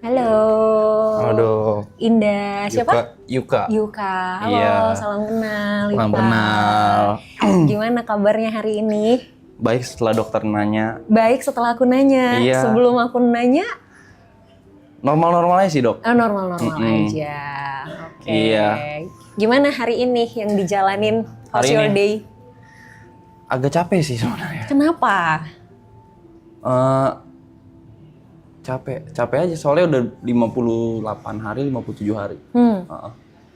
Halo. Aduh. Indah. Siapa? Yuka. Yuka. Halo, Iya. salam kenal. Salam Yuka. kenal. Gimana kabarnya hari ini? Baik setelah dokter nanya. Baik setelah aku nanya. Iya. Sebelum aku nanya, Normal-normal aja sih dok. normal-normal aja. Oke. Iya. Gimana hari ini yang dijalanin? How's Hari your ini? day? Agak capek sih sebenarnya. Kenapa? Eh, capek aja soalnya udah 58 hari, 57 hari. Heeh.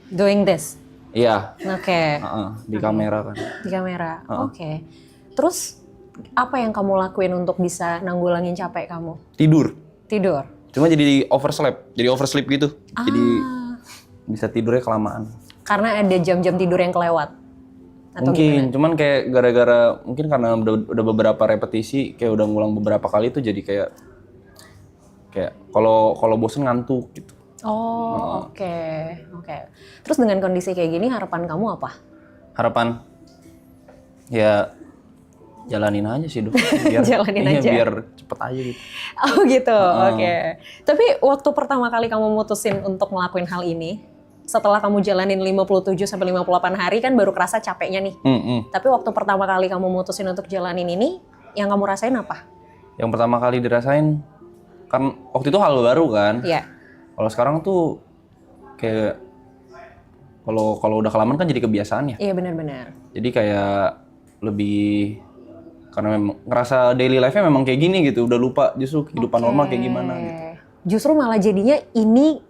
Doing this? Iya. Oke. Di kamera kan. Di kamera. Oke. Terus apa yang kamu lakuin untuk bisa nanggulangin capek kamu? Tidur. Tidur. Cuma jadi oversleep gitu. Jadi bisa tidurnya kelamaan. Karena ada jam-jam tidur yang kelewat. Atau Mungkin, cuman kayak gara-gara mungkin karena udah beberapa repetisi, kayak udah ngulang beberapa kali tuh jadi kayak kalau bosen ngantuk gitu. Oh, oke. Terus dengan kondisi kayak gini harapan kamu apa? Harapan ya jalanin aja sih dok. Jalanin aja. Biar cepet aja gitu. Oh gitu, oke. Tapi waktu pertama kali kamu mutusin untuk ngelakuin hal ini, setelah kamu jalanin 57-58 hari kan baru kerasa capeknya nih. Tapi waktu pertama kali kamu mutusin untuk jalanin ini, yang kamu rasain apa? Yang pertama kali dirasain, kan waktu itu hal baru kan. Iya. Kalau sekarang tuh kayak kalau udah kelamaan kan jadi kebiasaan ya. Iya benar-benar. Jadi kayak lebih karena memang ngerasa daily life-nya memang kayak gini gitu, udah lupa justru kehidupan normal kayak gimana gitu. Justru malah jadinya ini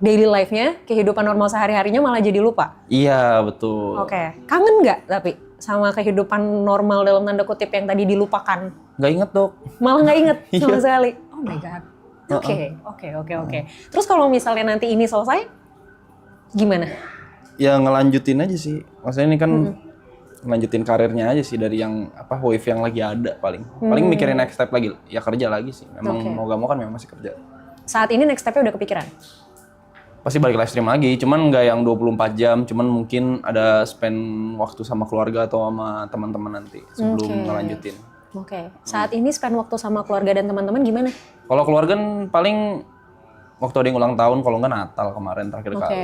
daily life-nya, kehidupan normal sehari-harinya malah jadi lupa. Iya, betul. Oke. Kangen nggak tapi sama kehidupan normal dalam tanda kutip yang tadi dilupakan? Nggak inget dok. Malah nggak inget sama sekali. Oh my god. Oke. Terus kalau misalnya nanti ini selesai, gimana? Ya ngelanjutin aja sih. Maksudnya ini kan ngelanjutin karirnya aja sih dari yang wave yang lagi ada paling. Paling mikirin next step lagi, ya kerja lagi sih. Memang mau gak mau kan memang masih kerja. Saat ini next step-nya udah kepikiran? Pasti balik live stream lagi, cuman nggak yang 24 jam, cuman mungkin ada spend waktu sama keluarga atau sama teman-teman nanti sebelum ngelanjutin. Oke. Saat ini spend waktu sama keluarga dan teman-teman gimana? Kalau keluarga kan paling waktu ada yang ulang tahun, kalau nggak Natal kemarin terakhir kali.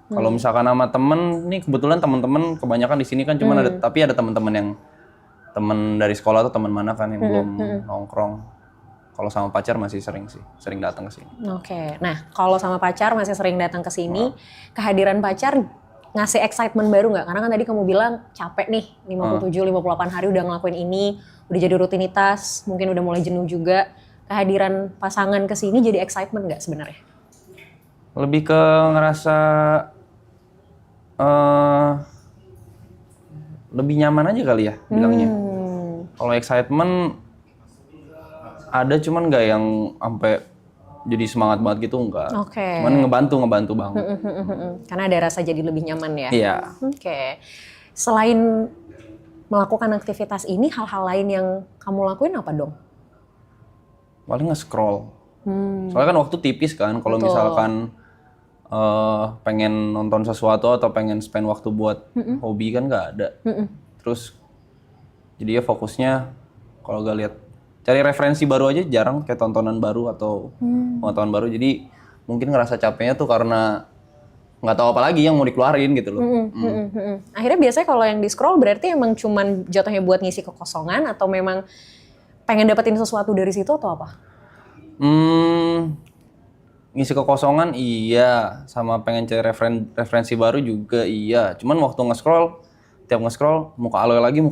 Kalau misalkan sama temen, nih kebetulan teman-teman kebanyakan di sini kan cuman ada teman-teman yang teman dari sekolah atau teman mana kan yang belum nongkrong. Kalau sama pacar masih sering datang ke sini. Oke. Nah, kalau sama pacar masih sering datang ke sini, kehadiran pacar ngasih excitement baru nggak? Karena kan tadi kamu bilang capek nih, 57-58 hari udah ngelakuin ini, udah jadi rutinitas, mungkin udah mulai jenuh juga. Kehadiran pasangan ke sini jadi excitement nggak sebenarnya? Lebih ke ngerasa lebih nyaman aja kali ya bilangnya. Kalau excitement ada cuman nggak yang sampai jadi semangat banget gitu enggak. Oke. Cuman ngebantu banget. Karena ada rasa jadi lebih nyaman ya. Iya. Oke. Selain melakukan aktivitas ini, hal-hal lain yang kamu lakuin apa dong? Paling nge-scroll. Soalnya kan waktu tipis kan. Kalau misalkan pengen nonton sesuatu atau pengen spend waktu buat hobi kan nggak ada. Terus jadi ya fokusnya kalau gak lihat cari referensi baru aja jarang, kayak tontonan baru atau pengetahuan baru. Jadi mungkin ngerasa capeknya tuh karena nggak tahu apa lagi yang mau dikeluarin gitu loh. Akhirnya biasanya kalau yang di scroll berarti emang cuman jatuhnya buat ngisi kekosongan atau memang pengen dapetin sesuatu dari situ atau apa? Ngisi kekosongan iya, sama pengen cari referensi baru juga iya. Cuman waktu tiap nge-scroll muka aloy lagi.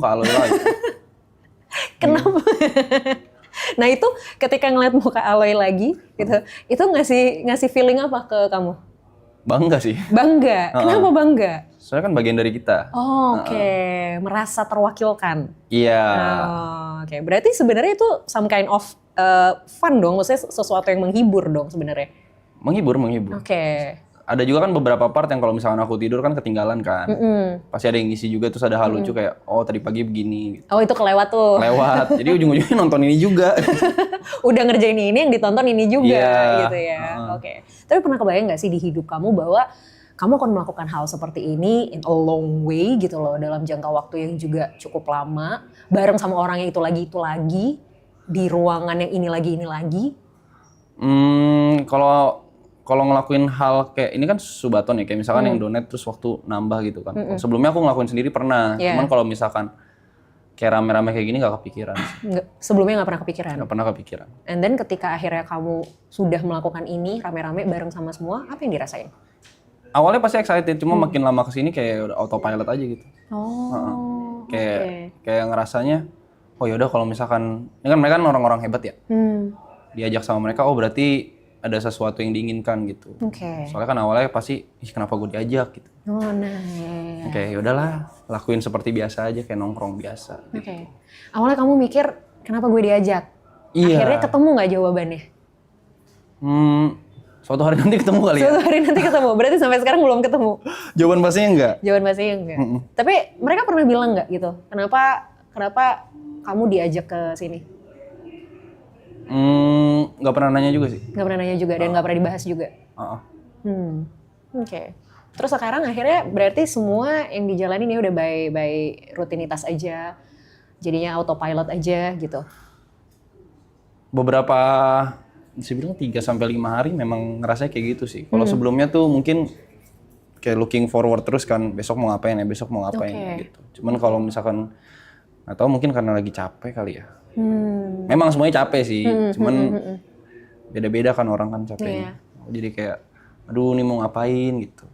Kenapa? Nah itu ketika ngeliat muka Aloy lagi gitu, itu ngasih feeling apa ke kamu? Bangga sih. Bangga. Kenapa bangga? Soalnya kan bagian dari kita. Oke. Merasa terwakilkan. Iya. Oke. Berarti sebenarnya itu some kind of fun dong, maksudnya sesuatu yang menghibur dong sebenarnya. Menghibur. Oke. Ada juga kan beberapa part yang kalau misalkan aku tidur kan ketinggalan kan. Pasti ada yang ngisi juga, terus ada hal lucu kayak, oh tadi pagi begini. Gitu. Oh itu kelewat tuh. Lewat, jadi ujung-ujungnya nonton ini juga. Udah ngerjain ini yang ditonton ini juga Iya. gitu ya. Oke. Tapi pernah kebayang gak sih di hidup kamu bahwa kamu akan melakukan hal seperti ini in a long way gitu loh, dalam jangka waktu yang juga cukup lama, bareng sama orang yang itu lagi, di ruangan yang ini lagi. Kalau kalau ngelakuin hal kayak ini kan subaton ya, kayak misalkan yang donate terus waktu nambah gitu kan. Sebelumnya aku ngelakuin sendiri pernah, Yeah. cuman kalau misalkan kayak rame-rame kayak gini nggak kepikiran sih. Sebelumnya nggak pernah kepikiran. Nggak pernah kepikiran. And then ketika akhirnya kamu sudah melakukan ini rame-rame bareng sama semua, apa yang dirasain? Awalnya pasti excited, cuma makin lama kesini kayak udah autopilot aja gitu. Oh, Kayak ngerasanya, oh yaudah kalau misalkan, ini kan mereka kan orang-orang hebat ya. Diajak sama mereka, oh berarti ada sesuatu yang diinginkan gitu. Oke. Soalnya kan awalnya pasti, ih kenapa gue diajak gitu. Oh, nice. Oke, yaudahlah, lakuin seperti biasa aja, kayak nongkrong biasa. Oke. Awalnya kamu mikir, kenapa gue diajak? Iya. Akhirnya ketemu nggak jawabannya? Suatu hari nanti ketemu kali ya. Suatu hari nanti ketemu. Berarti sampai sekarang belum ketemu. Jawaban pastinya enggak. Jawaban pastinya enggak. Tapi mereka pernah bilang nggak gitu? Kenapa kamu diajak ke sini? Nggak pernah nanya juga sih. Nggak pernah nanya juga dan nggak pernah dibahas juga. Oke. Terus sekarang akhirnya berarti semua yang dijalanin ya udah by rutinitas aja. Jadinya autopilot aja gitu. Beberapa, bisa bilang 3-5 hari memang ngerasanya kayak gitu sih. Kalau sebelumnya tuh mungkin kayak looking forward terus kan, besok mau ngapain ya, besok mau ngapain ya gitu. Cuman kalau misalkan, nggak tahu mungkin karena lagi capek kali ya. Memang semuanya capek sih, cuman beda-beda kan orang kan capeknya. Jadi kayak, aduh ini mau ngapain gitu,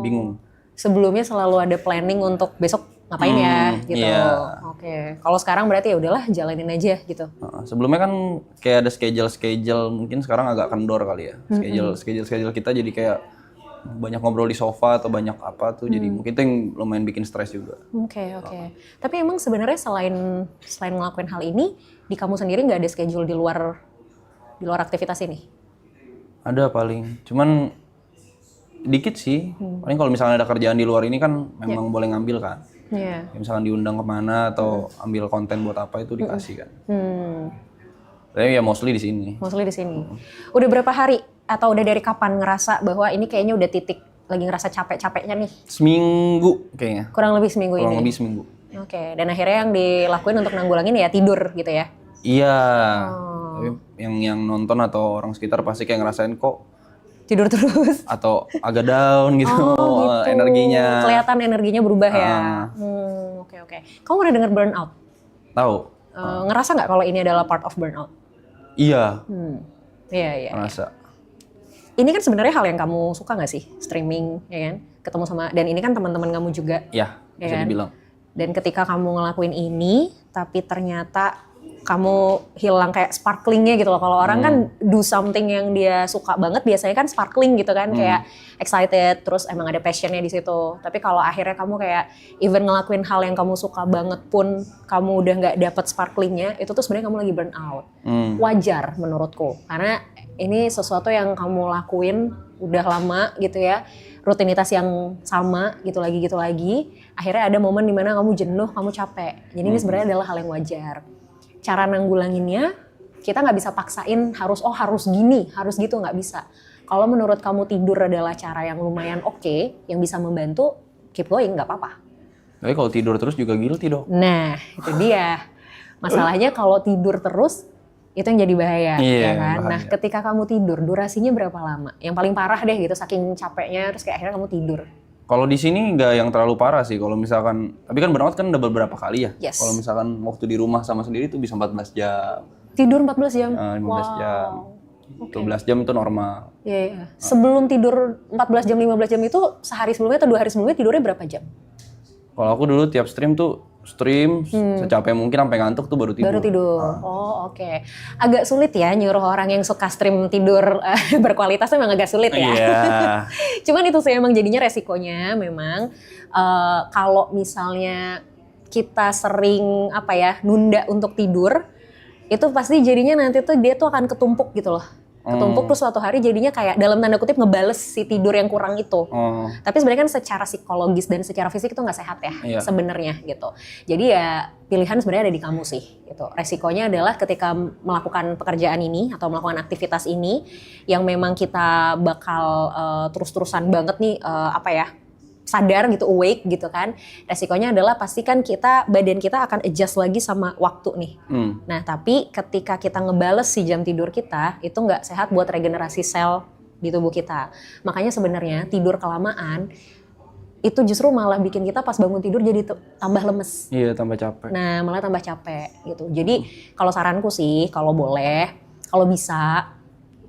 bingung. Sebelumnya selalu ada planning untuk besok ngapain ya gitu. Iya. Oke. Kalau sekarang berarti ya udahlah jalanin aja gitu. Sebelumnya kan kayak ada schedule, mungkin sekarang agak kendor kali ya. Schedule kita jadi kayak banyak ngobrol di sofa atau banyak apa tuh, jadi mungkin itu yang lumayan bikin stres juga. Oke. Tapi emang sebenarnya selain ngelakuin hal ini, di kamu sendiri nggak ada schedule di luar aktivitas ini? Ada paling, cuman dikit sih. Paling kalau misalnya ada kerjaan di luar ini kan memang boleh ngambil kan. Iya. Kayak misalkan diundang kemana atau ambil konten buat apa itu dikasih kan. Tapi ya mostly di sini. Mostly di sini. Udah berapa hari atau udah dari kapan ngerasa bahwa ini kayaknya udah titik lagi ngerasa capek-capeknya nih? Seminggu kayaknya. Kurang lebih seminggu ini. Kurang lebih seminggu. Oke. Dan akhirnya yang dilakuin untuk nanggulangin ya tidur gitu ya? Iya. Tapi yang nonton atau orang sekitar pasti kayak ngerasain kok tidur terus. Atau agak down gitu, energinya. Kelihatan energinya berubah ya. Oke. Kamu pernah denger burnout? Tahu. Ngerasa nggak kalau ini adalah part of burnout? Iya. Iya. Ngerasa. Ini kan sebenarnya hal yang kamu suka nggak sih? Streaming, ya kan? Ketemu sama, dan ini kan teman-teman kamu juga. Iya, bisa dibilang. Dan ketika kamu ngelakuin ini, tapi ternyata kamu hilang kayak sparklingnya gitu loh. Kalau orang kan do something yang dia suka banget, biasanya kan sparkling gitu kan, kayak excited, terus emang ada passionnya di situ. Tapi kalau akhirnya kamu kayak even ngelakuin hal yang kamu suka banget pun, kamu udah nggak dapet sparklingnya, itu tuh sebenarnya kamu lagi burn out. Wajar menurutku, karena ini sesuatu yang kamu lakuin udah lama gitu ya, rutinitas yang sama gitu lagi. Akhirnya ada momen dimana kamu jenuh, kamu capek. Jadi ini sebenarnya adalah hal yang wajar. Cara nanggulanginnya, kita nggak bisa paksain harus gini, harus gitu, nggak bisa. Kalau menurut kamu tidur adalah cara yang lumayan oke, yang bisa membantu, keep going, nggak apa-apa. Tapi kalau tidur terus juga guilty dong. Nah, itu dia. Masalahnya kalau tidur terus, itu yang jadi bahaya, ya kan? Bahaya. Nah, ketika kamu tidur, durasinya berapa lama? Yang paling parah deh gitu, saking capeknya, terus kayak akhirnya kamu tidur. Kalau di sini nggak yang terlalu parah sih. Kalau misalkan, tapi kan burnout kan udah beberapa kali ya. Yes. Kalau misalkan waktu di rumah sama sendiri tuh bisa 14 jam. Tidur 14 jam? 15 jam. Okay. 12 jam itu normal. Iya. Sebelum tidur 14 jam, 15 jam itu sehari sebelumnya atau 2 hari sebelumnya tidurnya berapa jam? Kalau aku dulu tiap stream secapek mungkin sampai ngantuk tuh baru tidur. Baru tidur. Oke. Agak sulit ya nyuruh orang yang suka stream tidur berkualitas, memang agak sulit ya. Yeah. Cuman itu sih emang jadinya resikonya memang kalau misalnya kita sering nunda untuk tidur, itu pasti jadinya nanti tuh dia tuh akan ketumpuk gitu loh. Ketumpuk terus suatu hari jadinya kayak dalam tanda kutip ngebales si tidur yang kurang itu. Tapi sebenarnya kan secara psikologis dan secara fisik itu nggak sehat ya sebenarnya gitu. Jadi ya pilihan sebenarnya ada di kamu sih gitu. Resikonya adalah ketika melakukan pekerjaan ini atau melakukan aktivitas ini yang memang kita bakal terus-terusan banget nih sadar gitu, awake gitu kan, resikonya adalah pasti kan badan kita akan adjust lagi sama waktu nih. Nah tapi ketika kita ngebales si jam tidur kita, itu nggak sehat buat regenerasi sel di tubuh kita. Makanya sebenarnya tidur kelamaan itu justru malah bikin kita pas bangun tidur jadi tambah lemes. Iya, tambah capek. Nah malah tambah capek gitu. Jadi kalau saranku sih, kalau boleh, kalau bisa,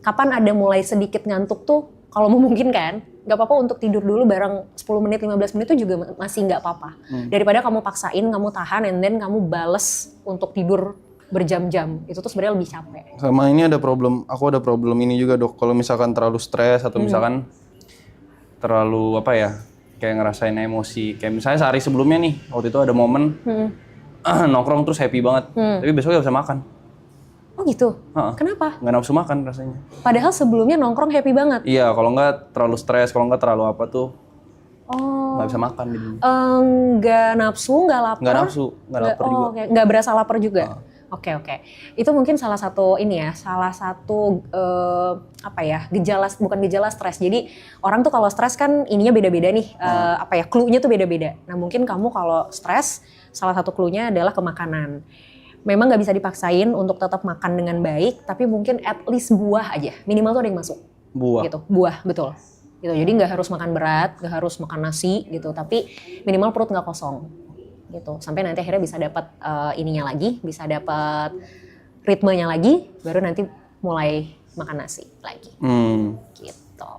kapan ada mulai sedikit ngantuk tuh, kalau memungkinkan, nggak apa-apa untuk tidur dulu bareng 10 menit, 15 menit itu juga masih nggak apa-apa. Daripada kamu paksain, kamu tahan, and then kamu bales untuk tidur berjam-jam. Itu tuh sebenarnya lebih capek. Sama ini aku ada problem ini juga dok. Kalau misalkan terlalu stres atau misalkan terlalu apa ya, kayak ngerasain emosi. Kayak misalnya sehari sebelumnya nih, waktu itu ada momen nongkrong terus happy banget. Tapi besoknya gak bisa makan. Oh gitu? Kenapa? Nggak nafsu makan rasanya. Padahal sebelumnya nongkrong happy banget. Iya, kalau nggak terlalu stres, kalau nggak terlalu apa tuh, nggak bisa makan gitu. Nggak nafsu, nggak lapar? Nggak nafsu, nggak lapar juga. Okay. Nggak berasa lapar juga? Oke. Itu mungkin salah satu bukan gejala stres. Jadi orang tuh kalau stres kan ininya beda-beda nih, clue-nya tuh beda-beda. Nah mungkin kamu kalau stres, salah satu clue-nya adalah ke makanan. Memang nggak bisa dipaksain untuk tetap makan dengan baik, tapi mungkin at least buah aja, minimal tuh ada yang masuk. Buah. Gitu, buah betul. Gitu. Jadi nggak harus makan berat, nggak harus makan nasi gitu, tapi minimal perut nggak kosong. Gitu. Sampai nanti akhirnya bisa dapat ininya lagi, bisa dapat ritmenya lagi, baru nanti mulai makan nasi lagi. Gitu.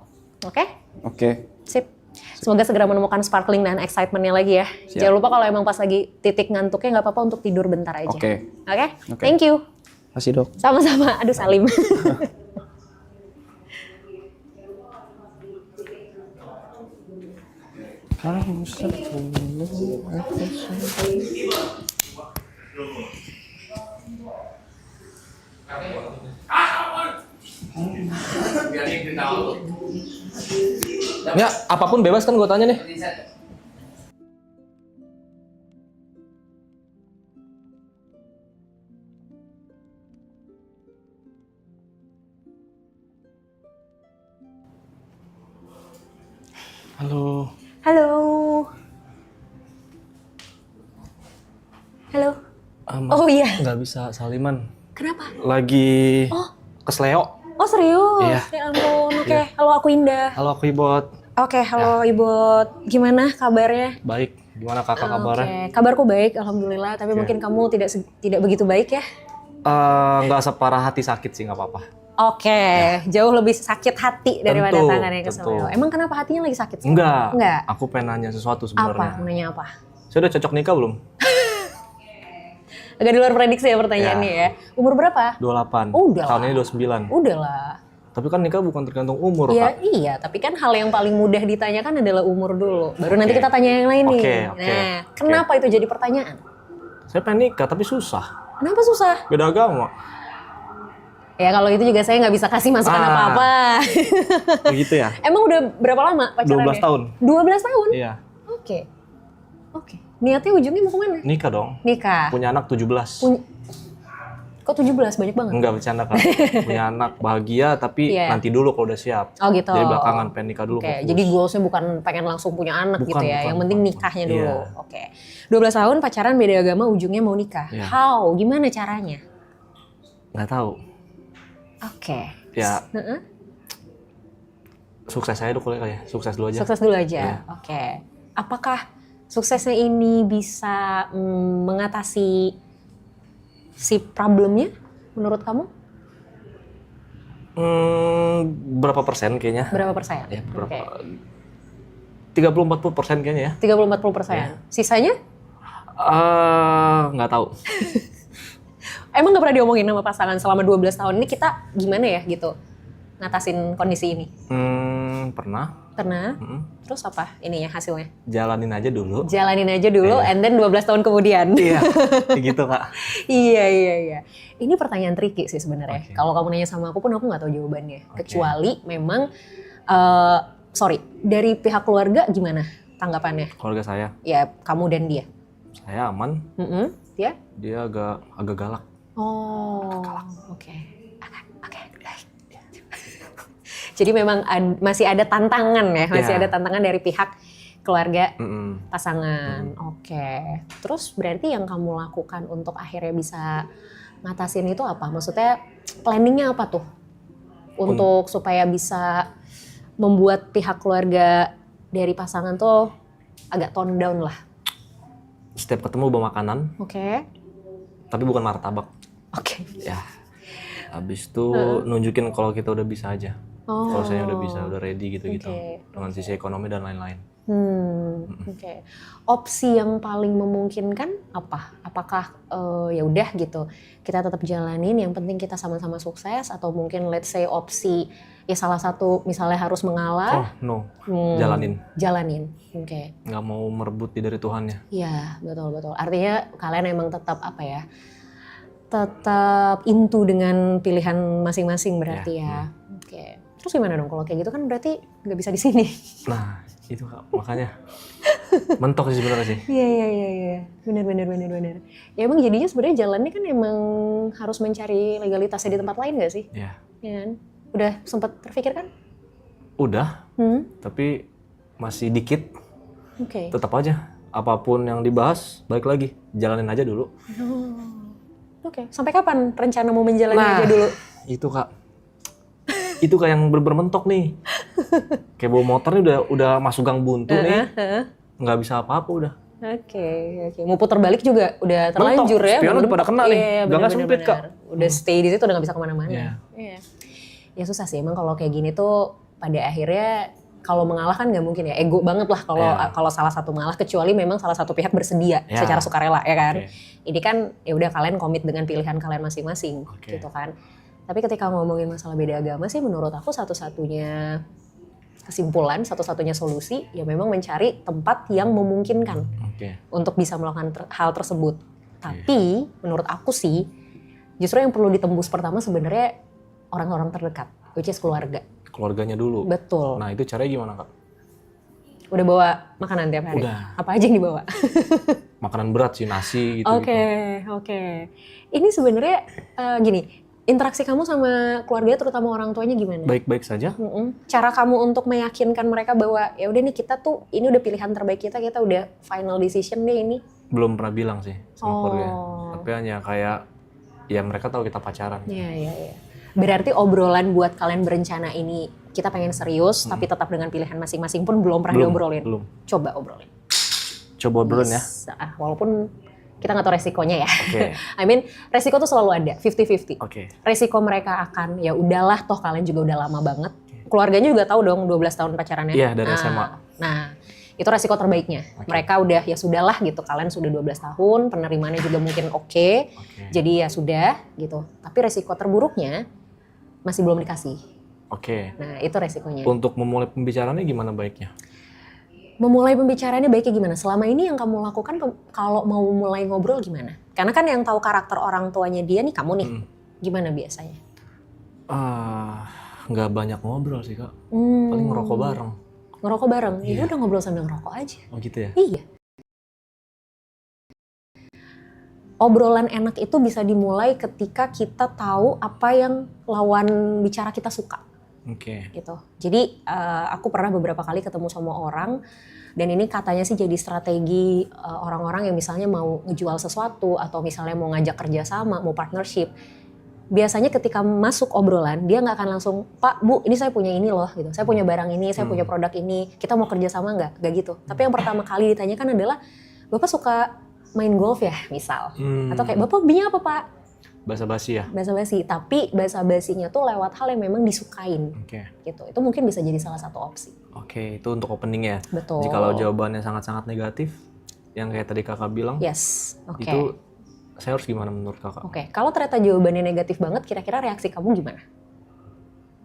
Oke? Oke. Sip. Semoga segera menemukan sparkling dan excitementnya lagi ya. Siap. Jangan lupa kalau emang pas lagi titik ngantuknya nggak apa-apa untuk tidur bentar aja. Oke. Thank you. Makasih dok. Sama-sama. Aduh Salim. Ya, apapun bebas kan gue tanya nih. Halo. Halo. Halo. Oh iya. Nggak bisa saliman. Kenapa? Lagi kesleo. Oh serius? Iya. Ya ampun. Oke. Halo aku Indah. Halo aku Ibot. Oke. Halo Ibot. Gimana kabarnya? Baik. Gimana kakak kabarnya? Oke. Kabarku baik, alhamdulillah. Tapi mungkin kamu tidak begitu baik ya? Nggak separah hati sakit sih, nggak apa-apa. Oke. Jauh lebih sakit hati daripada Tentu, tangan yang kesleo. tentu. Emang kenapa hatinya lagi sakit sekarang? Enggak. Aku pengen nanya sesuatu sebenarnya. Apa? Nanya apa? Saya udah cocok nikah belum? Agak di luar prediksi ya pertanyaannya ya. Umur berapa? 28. Udah Tahun lah. ini 29. Udah lah. Tapi kan nikah bukan tergantung umur, Iya, Kak. iya, tapi kan hal yang paling mudah ditanyakan adalah umur dulu. Baru nanti kita tanya yang lain nih. Oke. Nah, kenapa itu jadi pertanyaan? Saya pengen nikah tapi susah. Kenapa susah? Beda agama. Ya kalau itu juga saya nggak bisa kasih masukan apa-apa. Begitu ya? Emang udah berapa lama pacarannya? 12 tahun. 12 tahun? Iya. Oke. Niatnya ujungnya mau kemana? Nikah dong. Nikah. Punya anak 17. Kok 17? Banyak banget. Enggak bercanda, Kak. Punya anak bahagia tapi Iya. nanti dulu kalau udah siap. Oh gitu. Jadi belakangan pengen nikah dulu. Oke, fokus. jadi goalsnya bukan pengen langsung punya anak gitu ya. Yang penting nikahnya dulu. Iya. Oke. 12 tahun pacaran beda agama ujungnya mau nikah. Iya. How? Gimana caranya? Nggak tahu. Oke. Ya, Heeh. sukses aja dulu kali ya. Sukses dulu aja. Sukses dulu aja. Iya. Oke. Apakah suksesnya ini bisa mengatasi si problemnya menurut kamu? Berapa persen kayaknya? Berapa persen? Ya, berapa? Oke. 30-40% kayaknya ya. 30-40%. Iya. Sisanya? Nggak tahu. Emang nggak pernah diomongin sama pasangan selama 12 tahun ini kita gimana ya gitu ngatasin kondisi ini? Pernah. Pernah? Terus apa ininya hasilnya? Jalanin aja dulu. Jalanin aja dulu, and then 12 tahun kemudian. Iya, kayak gitu, Kak. Iya. Ini pertanyaan tricky sih sebenarnya. Oke. Kalau kamu nanya sama aku pun aku nggak tahu jawabannya. Kecuali memang, dari pihak keluarga gimana tanggapannya? Keluarga saya, Ya kamu dan dia. saya aman. Ya? Dia agak galak. Oh, oke. Jadi memang masih ada tantangan ya, masih Iya. ada tantangan dari pihak keluarga Mm-mm. pasangan. Oke. Terus berarti yang kamu lakukan untuk akhirnya bisa ngatasin itu apa? Maksudnya planningnya apa tuh? Untuk supaya bisa membuat pihak keluarga dari pasangan tuh agak tone down lah. Setiap ketemu bawa makanan, Oke. tapi bukan martabak. Oke. Ya. Habis itu nunjukin kalau kita udah bisa aja. Oh. Kalau saya udah bisa, udah ready gitu-gitu. Oke. Dengan sisi ekonomi dan lain-lain. Oke. Opsi yang paling memungkinkan apa? Apakah ya udah gitu kita tetap jalanin, yang penting kita sama-sama sukses, atau mungkin let's say opsi ya salah satu misalnya harus Oh mengalah, no, jalanin. Oke. Nggak mau merebut dari Tuhannya. Iya, betul. Artinya kalian emang tetap apa ya? Tetap into dengan pilihan masing-masing berarti ya. Oke. Terus gimana dong kalau kayak gitu kan berarti nggak bisa di sini. Nah, itu Kak, makanya mentok sih sebenarnya sih. Iya. Benar. Ya emang jadinya sebenarnya jalannya kan emang harus mencari legalitasnya di tempat lain nggak sih? Ya. Ya kan? Udah sempat terpikirkan? Udah, tapi masih dikit. Oke. Tetap aja, apapun yang dibahas, balik lagi. Jalanin aja dulu. Oke. Sampai kapan rencana mau menjalani aja dulu? Itu Kak. Itu kayak yang bener-bener mentok nih. Kayak bawa motor nih udah masuk gang buntu nih. Nggak bisa apa-apa udah. Oke. Mau putar balik juga udah terlanjur ya. Spion udah pada kena nih. Iya, Gangnya benar-benar. sempit Kak. Udah stay di situ udah nggak bisa kemana-mana. Iya. Ya susah sih emang kalau kayak gini tuh pada akhirnya kalau mengalah kan nggak mungkin ya, ego banget lah kalau salah satu mengalah, kecuali memang salah satu pihak bersedia secara sukarela ya kan. Ini kan ya udah kalian komit dengan pilihan kalian masing-masing gitu kan. Tapi ketika ngomongin masalah beda agama sih menurut aku satu-satunya kesimpulan, satu-satunya solusi ya memang mencari tempat yang memungkinkan untuk bisa melakukan hal tersebut. Tapi menurut aku sih justru yang perlu ditembus pertama sebenarnya orang-orang terdekat, which is keluarga. Keluarganya dulu. Betul. Nah itu caranya gimana Kak? Udah bawa makanan tiap hari? Udah. Apa aja yang dibawa? Makanan berat sih, nasi gitu. Oke. Ini sebenarnya gini, interaksi kamu sama keluarga terutama orang tuanya gimana? Baik-baik saja. Cara kamu untuk meyakinkan mereka bahwa ya udah nih kita tuh ini udah pilihan terbaik kita udah final decision deh ini. Belum pernah bilang sih sama keluarga. Tapi hanya kayak ya mereka tahu kita pacaran. Iya. Berarti obrolan buat kalian berencana ini kita pengen serius tapi tetap dengan pilihan masing-masing pun belum pernah diobrolin. Belum. Coba obrolin. Coba obrolin ya. Walaupun kita nggak tahu resikonya ya. Oke. I mean resiko tuh selalu ada, 50-50. Oke. Resiko mereka akan ya udahlah toh kalian juga udah lama banget. Keluarganya juga tahu dong 12 tahun pacarannya. Iya dari SMA. Nah itu resiko terbaiknya. Mereka udah ya sudahlah gitu, kalian sudah 12 tahun, penerimaannya juga mungkin oke. Jadi ya sudah gitu. Tapi resiko terburuknya masih belum dikasih. Oke. Nah itu resikonya. Untuk memulai pembicaraannya gimana baiknya? Memulai pembicaraannya baiknya gimana? Selama ini yang kamu lakukan kalau mau mulai ngobrol gimana? Karena kan yang tahu karakter orang tuanya dia nih kamu nih. Gimana biasanya? Nggak banyak ngobrol sih Kak. Paling ngerokok bareng. Ngerokok bareng? Ya udah ngobrol sambil ngerokok aja. Oh gitu ya? Iya. Obrolan enak itu bisa dimulai ketika kita tahu apa yang lawan bicara kita suka. Oke. Gitu. Jadi aku pernah beberapa kali ketemu sama orang dan ini katanya sih jadi strategi orang-orang yang misalnya mau ngejual sesuatu atau misalnya mau ngajak kerjasama, mau partnership. Biasanya ketika masuk obrolan dia nggak akan langsung, Pak, Bu, ini saya punya ini loh, gitu. Saya punya barang ini, saya punya produk ini. Kita mau kerjasama nggak gitu. Tapi yang pertama kali ditanyakan adalah, Bapak suka main golf ya, misal? Atau kayak, Bapak hobinya apa, Pak? Basa-basi ya? Basa-basi, tapi basa-basinya tuh lewat hal yang memang disukain. Oke. Gitu. Itu mungkin bisa jadi salah satu opsi. Oke, itu untuk opening ya? Betul. Jikalau jawabannya sangat-sangat negatif, yang kayak tadi Kakak bilang, Yes, oke. itu saya harus gimana menurut Kakak? Oke, kalau ternyata jawabannya negatif banget, kira-kira reaksi kamu gimana?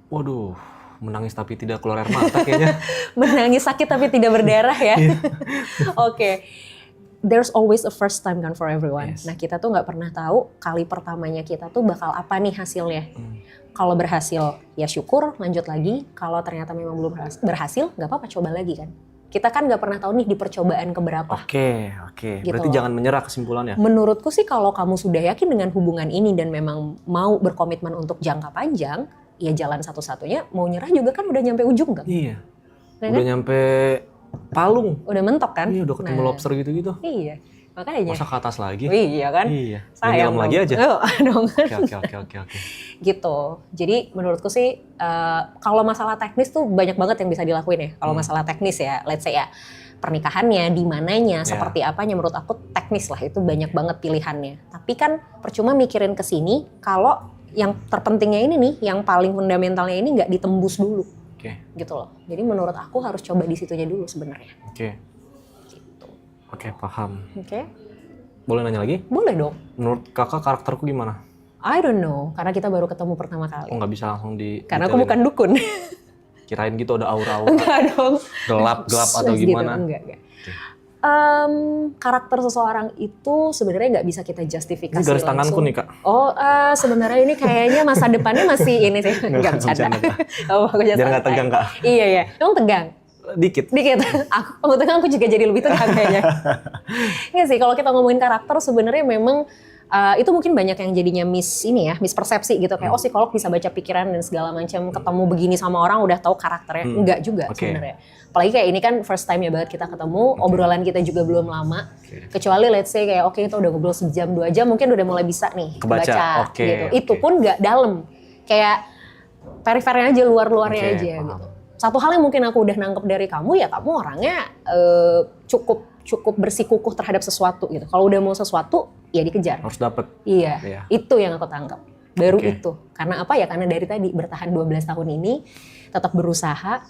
Waduh, menangis tapi tidak keluar air mata kayaknya. Menangis sakit tapi tidak berdarah ya? Oke. There's always a first time kan for everyone. Yes. Nah kita tuh nggak pernah tahu kali pertamanya kita tuh bakal apa nih hasilnya. Kalau berhasil ya syukur, lanjut lagi. Kalau ternyata memang belum berhasil, nggak apa-apa, coba lagi kan. Kita kan nggak pernah tahu nih di percobaan keberapa. Oke. Gitu Berarti loh. jangan menyerah kesimpulannya. Menurutku sih kalau kamu sudah yakin dengan hubungan ini dan memang mau berkomitmen untuk jangka panjang, ya jalan satu-satunya mau nyerah juga kan udah nyampe ujung kan? Iya. Ya Udah kan? nyampe palung. Udah mentok kan? Iya, udah ketemu Nah, lobster gitu-gitu. Iya, makanya. Masa ke atas lagi? Iya kan? Iya. Sayang Nyelam lagi dong. aja. Oh, dong. Oke. Gitu. Jadi menurutku sih kalau masalah teknis tuh banyak banget yang bisa dilakuin ya. Kalau masalah teknis ya, let's say ya pernikahannya, di mananya, seperti apanya, menurut aku teknis lah itu banyak banget pilihannya. Tapi kan percuma mikirin ke sini kalau yang terpentingnya ini nih, yang paling fundamentalnya ini nggak ditembus dulu. Oke. Gitu loh. Jadi menurut aku harus coba di situnya dulu sebenarnya. Oke. Gitu. Oke, paham. Oke. Boleh nanya lagi? Boleh dong. Menurut kakak karakterku gimana? I don't know, karena kita baru ketemu pertama kali. Kok nggak bisa langsung di Karena aku bukan dukun. kirain gitu ada aura-aura Enggak dong. gelap atau Gitu, gimana? enggak. Karakter seseorang itu sebenarnya nggak bisa kita justifikasi Ini garis tanganku langsung. nih, Kak. Oh, sebenarnya ini kayaknya masa depannya masih ini sih. Enggak bercanda. bercanda, Kak. Oh, aku Biar nggak tegang, Kak. Iya. Emang tegang? Dikit. Aku tegang, aku juga jadi lebih tegang kayaknya. Iya sih, kalau kita ngomongin karakter sebenarnya memang itu mungkin banyak yang jadinya mispersepsi gitu, kayak oh psikolog bisa baca pikiran dan segala macam, ketemu begini sama orang udah tahu karakternya. Enggak juga sebenarnya. Apalagi kayak ini kan first time ya banget kita ketemu, obrolan kita juga belum lama. Kecuali let's say kayak oke, kita udah ngobrol sejam 2 jam mungkin udah mulai bisa nih kebaca gitu. Itu pun nggak dalam. Kayak perifernya aja, luar-luarnya aja gitu. Satu hal yang mungkin aku udah nangkep dari kamu ya, kamu orangnya cukup bersikukuh terhadap sesuatu gitu. Kalau udah mau sesuatu ya dikejar. Harus dapet. Iya. Itu yang aku tangkap. Baru itu. Karena apa ya? Karena dari tadi bertahan 12 tahun ini tetap berusaha,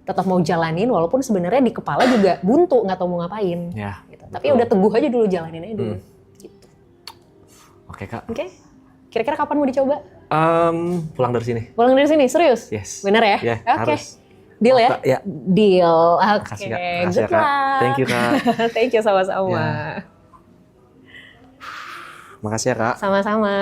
tetap mau jalanin walaupun sebenarnya di kepala juga buntu, nggak tahu mau ngapain. Ya. Gitu. Tapi udah teguh aja dulu, jalanin aja dulu. Gitu. Oke, Kak. Oke. Kira-kira kapan mau dicoba? Pulang dari sini. Pulang dari sini, serius? Yes. Bener ya? Ya, Oke. harus. Deal ya? Ya. Deal. Oke. Makasih, Kak. Makasih, Good ya, Kak. luck. Thank you, Kak. Thank you sama-sama. Ya. Makasih ya, Kak. Sama-sama.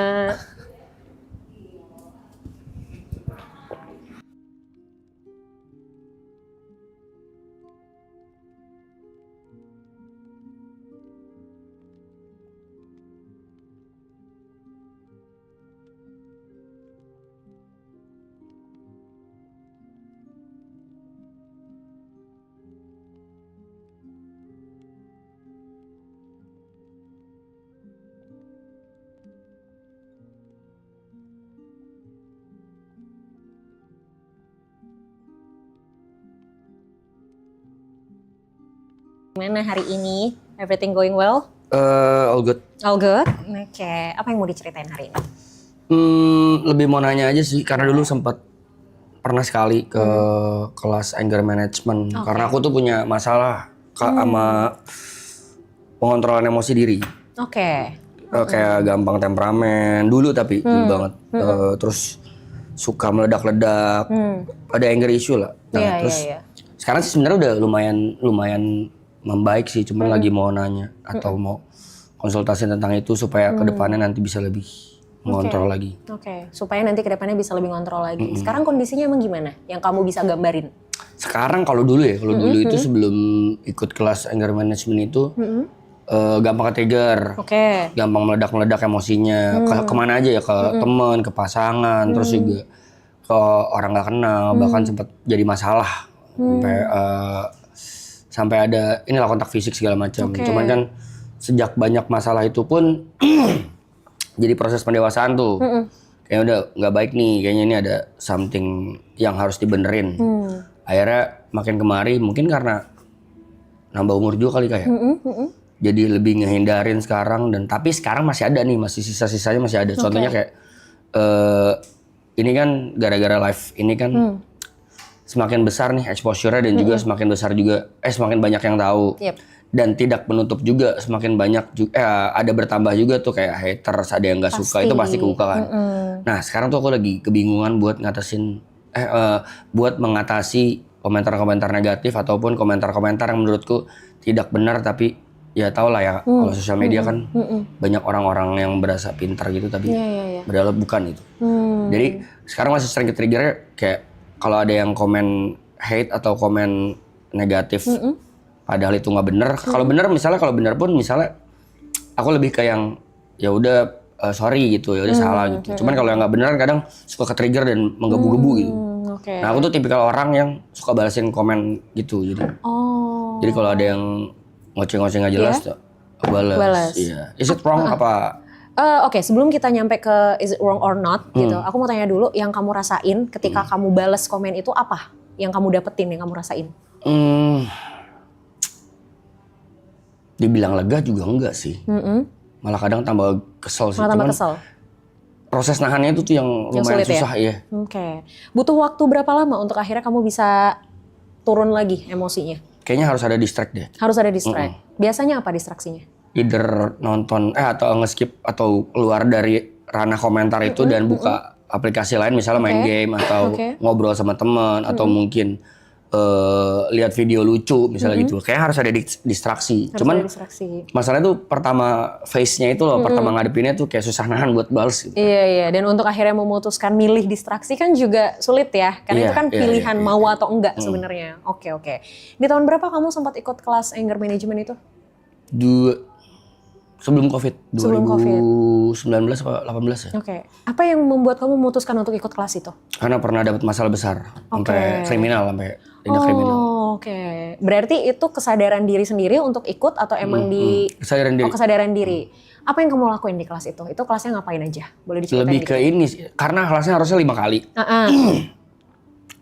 Gimana hari ini? Everything going well? All good. All good? Oke. Apa yang mau diceritain hari ini? Lebih mau nanya aja sih, karena dulu sempat pernah sekali ke kelas anger management. Karena aku tuh punya masalah sama pengontrolan emosi diri. Oke. Kayak gampang temperamen dulu, tapi dulu banget. Terus suka meledak-ledak. Ada anger issue lah. Nah, terus sekarang sih sebenarnya udah lumayan membaik sih. Cuman lagi mau nanya atau mau konsultasi tentang itu supaya kedepannya nanti bisa lebih mengontrol lagi. Oke, supaya nanti kedepannya bisa lebih ngontrol lagi. Sekarang kondisinya emang gimana? Yang kamu bisa gambarin? Sekarang kalau dulu itu sebelum ikut kelas anger management itu gampang ke-trigger, gampang meledak-meledak emosinya. Kemana aja ya, ke teman, ke pasangan, terus juga ke orang nggak kenal, bahkan sempat jadi masalah sampai ada inilah kontak fisik segala macam. Cuman kan sejak banyak masalah itu pun jadi proses pendewasaan tuh. Kayaknya udah nggak baik nih, kayaknya ini ada something yang harus dibenerin. Akhirnya makin kemari mungkin karena nambah umur juga kali kayak. Jadi lebih ngehindarin sekarang, dan tapi sekarang masih ada nih, masih sisa-sisanya masih ada. Contohnya kayak ini kan gara-gara live ini kan semakin besar nih exposure-nya, dan juga semakin besar juga semakin banyak yang tahu. Dan tidak menutup juga, semakin banyak juga ada bertambah juga tuh kayak haters, ada yang nggak suka, itu pasti kebuka kan. Nah, sekarang tuh aku lagi kebingungan buat buat mengatasi komentar-komentar negatif ataupun komentar-komentar yang menurutku tidak benar, tapi ya tau lah ya, kalau sosial media kan banyak orang-orang yang berasa pintar gitu tapi padahal bukan itu. Jadi sekarang masih sering ke-trigger kayak kalau ada yang komen hate atau komen negatif padahal itu nggak bener. Kalau bener pun misalnya aku lebih ke yang ya udah sorry gitu, ya udah salah gitu. Cuman kalau yang nggak bener kadang suka ke-trigger dan menggebu-gebu gitu. Nah, aku tuh tipikal orang yang suka balasin komen gitu, jadi Jadi kalau ada yang ngoceh-ngoceh nggak jelas, tuh balas. Balas. Iya. Is it wrong apa? Oke, sebelum kita nyampe ke is it wrong or not gitu, aku mau tanya dulu yang kamu rasain ketika kamu balas komen itu apa? Yang kamu dapetin, yang kamu rasain? Dibilang lega juga enggak sih. Malah kadang tambah kesel sih. Malah tambah Cuman kesel. proses nahannya itu tuh yang lumayan sulit ya? susah ya. Oke. Butuh waktu berapa lama untuk akhirnya kamu bisa turun lagi emosinya? Kayaknya harus ada distract deh. Harus ada distract. Biasanya apa distraksinya? Either nonton atau nge-skip atau keluar dari ranah komentar itu dan buka aplikasi lain misalnya main game atau ngobrol sama teman atau mungkin lihat video lucu misalnya gitu. Kayaknya harus ada distraksi. Harus Cuman ada distraksi. masalahnya tuh pertama face-nya itu loh, pertama ngadepinnya tuh kayak susah nahan buat balas gitu. Iya, iya. Dan untuk akhirnya memutuskan milih distraksi kan juga sulit ya. Karena Iya, itu kan iya, pilihan iya, mau atau enggak sebenarnya. Oke, oke. Di tahun berapa kamu sempat ikut kelas anger management itu? Sebelum COVID, Sebelum 2019 apa 18 ya? Oke. Apa yang membuat kamu memutuskan untuk ikut kelas itu? Karena pernah dapat masalah besar, sampai kriminal, sampai tindak kriminal. Oke. Berarti itu kesadaran diri sendiri untuk ikut atau emang Kesadaran diri. Oh, kesadaran diri. Apa yang kamu lakuin di kelas itu? Itu kelasnya ngapain aja? Boleh diceritain Lebih ke ini sih, karena kelasnya harusnya 5 kali.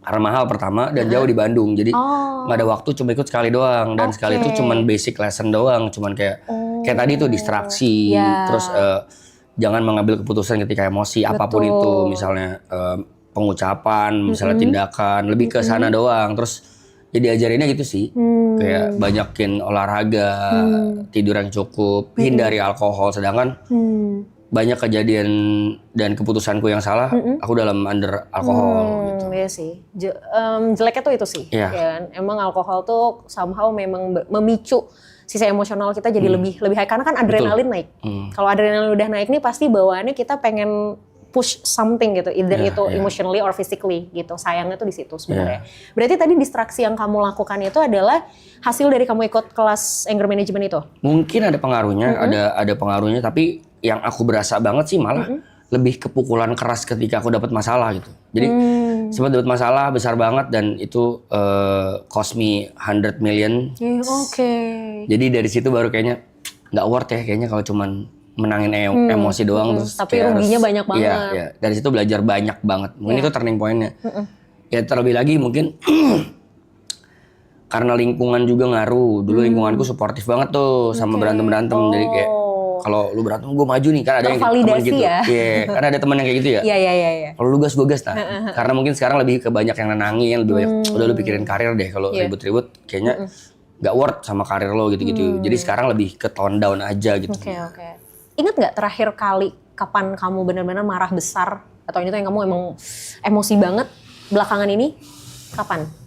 Karena mahal pertama dan jauh di Bandung, jadi nggak ada waktu, cuma ikut sekali doang. Dan sekali itu cuman basic lesson doang, cuman kayak tadi tuh distraksi, terus jangan mengambil keputusan ketika emosi apapun itu, misalnya pengucapan, misalnya tindakan, lebih ke sana doang. Terus jadi ajarinnya gitu sih, kayak banyakin olahraga, tidur yang cukup, hindari alkohol. Sedangkan banyak kejadian dan keputusanku yang salah, aku dalam under alkohol. Gitu. Iya sih. Jeleknya tuh itu sih. Iya. Kan? Emang alkohol tuh somehow memang memicu sisi emosional kita jadi lebih high. Karena kan adrenalin naik. Kalau adrenalin udah naik nih pasti bawaannya kita pengen push something gitu. Either itu emotionally or physically gitu. Sayangnya tuh di situ sebenarnya. Berarti tadi distraksi yang kamu lakukan itu adalah hasil dari kamu ikut kelas anger management itu? Mungkin ada pengaruhnya, ada pengaruhnya, tapi yang aku berasa banget sih malah lebih ke pukulan keras ketika aku dapat masalah gitu. Jadi sempat dapat masalah besar banget dan itu cost me 100 million. Oke. Jadi dari situ baru kayaknya nggak worth ya kayaknya kalau cuman menangin emosi doang terus tapi kayak ruginya banyak banget. Iya. Dari situ belajar banyak banget. Mungkin itu turning point-nya. Ya terlebih lagi mungkin karena lingkungan juga ngaruh. Dulu lingkunganku suportif banget tuh sama berantem-berantem. Jadi kayak kalau lu berantem gue maju nih, kan ada yang teman gitu. ya? Iya, kan ada teman yang kayak gitu ya. Iya. Kalau lu gas gue gas, nah. Karena mungkin sekarang lebih ke banyak yang nenangin, lebih banyak udah lu pikirin karir deh. Kalau ribut-ribut kayaknya nggak worth sama karir lo gitu-gitu. Jadi sekarang lebih ke tone down aja gitu. Oke. Ingat nggak terakhir kali kapan kamu benar-benar marah besar atau ini tuh yang kamu emang emosi banget belakangan ini? Kapan?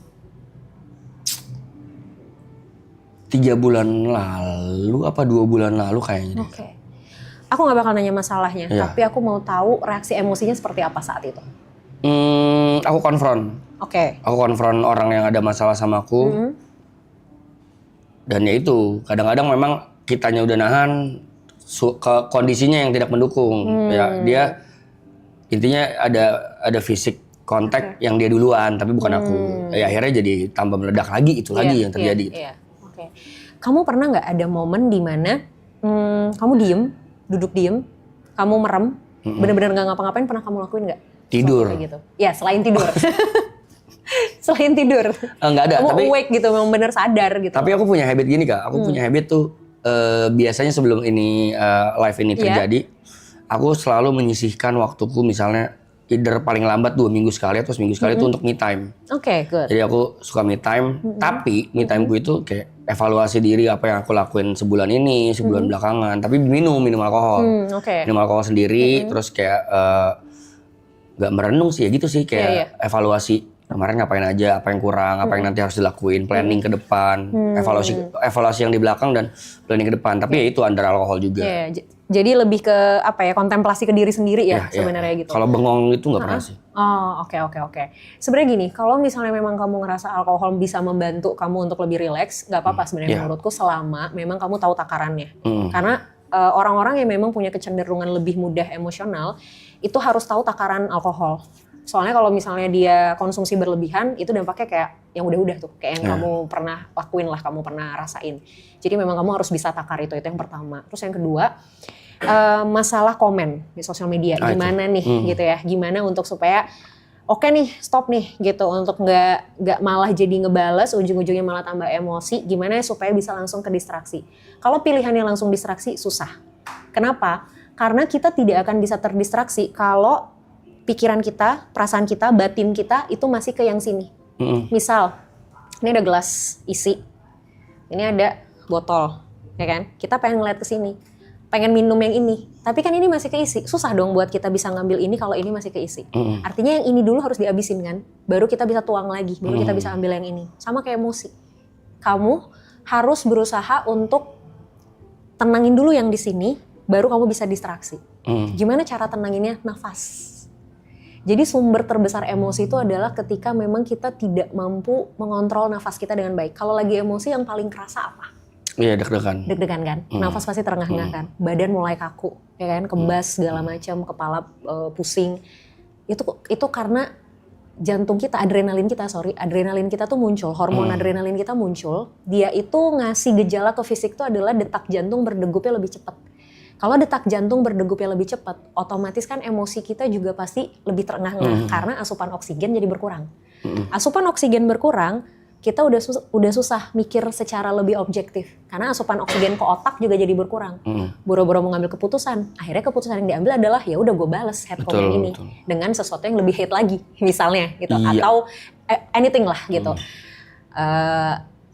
3 bulan lalu apa 2 bulan lalu kayaknya. Oke. Aku nggak bakal nanya masalahnya, tapi aku mau tahu reaksi emosinya seperti apa saat itu. Aku konfront. Oke. Aku konfront orang yang ada masalah sama aku. Dan ya itu, kadang-kadang memang kitanya udah nahan, ke kondisinya yang tidak mendukung. Ya dia intinya ada fisik kontak yang dia duluan, tapi bukan aku. Ya akhirnya jadi tambah meledak lagi, itu lagi yang terjadi. Iya. Oke. Kamu pernah nggak ada momen di mana kamu duduk diem, kamu merem, bener-bener nggak ngapa-ngapain, pernah kamu lakuin nggak? Tidur. Kayak gitu. Ya selain tidur. Selain tidur. Enggak ada, kamu tapi awake gitu, memang bener sadar gitu. Tapi aku punya habit gini Kak, aku punya habit tuh biasanya sebelum ini live ini terjadi, aku selalu menyisihkan waktuku misalnya either paling lambat 2 minggu sekali atau seminggu sekali itu untuk me time. Oke, good. Jadi aku suka me time, tapi me timeku itu kayak evaluasi diri apa yang aku lakuin sebulan ini, sebulan belakangan, tapi minum alkohol. Minum alkohol sendiri, terus kayak nggak merenung sih ya gitu sih, kayak evaluasi kemarin ngapain aja, apa yang kurang, apa yang nanti harus dilakuin, planning ke depan, evaluasi yang di belakang dan planning ke depan. Tapi ya itu under alkohol juga. Jadi lebih ke apa ya, kontemplasi ke diri sendiri ya sebenarnya gitu. Kalau bengong itu nggak pernah sih. Oh, oke. Sebenarnya gini, kalau misalnya memang kamu ngerasa alkohol bisa membantu kamu untuk lebih rileks, nggak apa-apa sebenarnya menurutku, selama memang kamu tahu takarannya. Karena orang-orang yang memang punya kecenderungan lebih mudah emosional itu harus tahu takaran alkohol. Soalnya kalau misalnya dia konsumsi berlebihan, itu dampaknya kayak yang udah-udah tuh. Kayak yang kamu pernah lakuin lah, kamu pernah rasain. Jadi memang kamu harus bisa takar itu yang pertama. Terus yang kedua, masalah komen di sosial media. Gimana nih gitu ya, gimana untuk supaya oke nih, stop nih gitu. Untuk nggak malah jadi ngebales, ujung-ujungnya malah tambah emosi. Gimana supaya bisa langsung ke distraksi. Kalau pilihannya langsung distraksi, susah. Kenapa? Karena kita tidak akan bisa terdistraksi kalau pikiran kita, perasaan kita, batin kita itu masih ke yang sini. Misal, ini ada gelas isi, ini ada botol, ya kan? Kita pengen ngeliat ke sini, pengen minum yang ini, tapi kan ini masih keisi. Susah dong buat kita bisa ngambil ini kalau ini masih keisi. Artinya yang ini dulu harus dihabisin kan, baru kita bisa tuang lagi, baru kita bisa ambil yang ini. Sama kayak emosi. Kamu harus berusaha untuk tenangin dulu yang di sini, baru kamu bisa distraksi. Gimana cara tenanginnya? Nafas. Jadi sumber terbesar emosi itu adalah ketika memang kita tidak mampu mengontrol nafas kita dengan baik. Kalau lagi emosi yang paling kerasa apa? Iya, deg-degan. Deg-degan kan? Nafas pasti terengah-engah kan? Badan mulai kaku, ya kan? Kebas segala macam, kepala pusing. Itu karena jantung kita, adrenalin kita tuh muncul, hormon adrenalin kita muncul. Dia itu ngasih gejala ke fisik itu adalah detak jantung berdegupnya lebih cepat. Kalau detak jantung berdegupnya lebih cepat, otomatis kan emosi kita juga pasti lebih terengah-engah karena asupan oksigen jadi berkurang. Asupan oksigen berkurang, kita udah susah mikir secara lebih objektif karena asupan oksigen ke otak juga jadi berkurang. Boro-boro mengambil keputusan, akhirnya keputusan yang diambil adalah ya udah gue bales hate comment ini dengan sesuatu yang lebih hate lagi, misalnya gitu, atau anything lah gitu.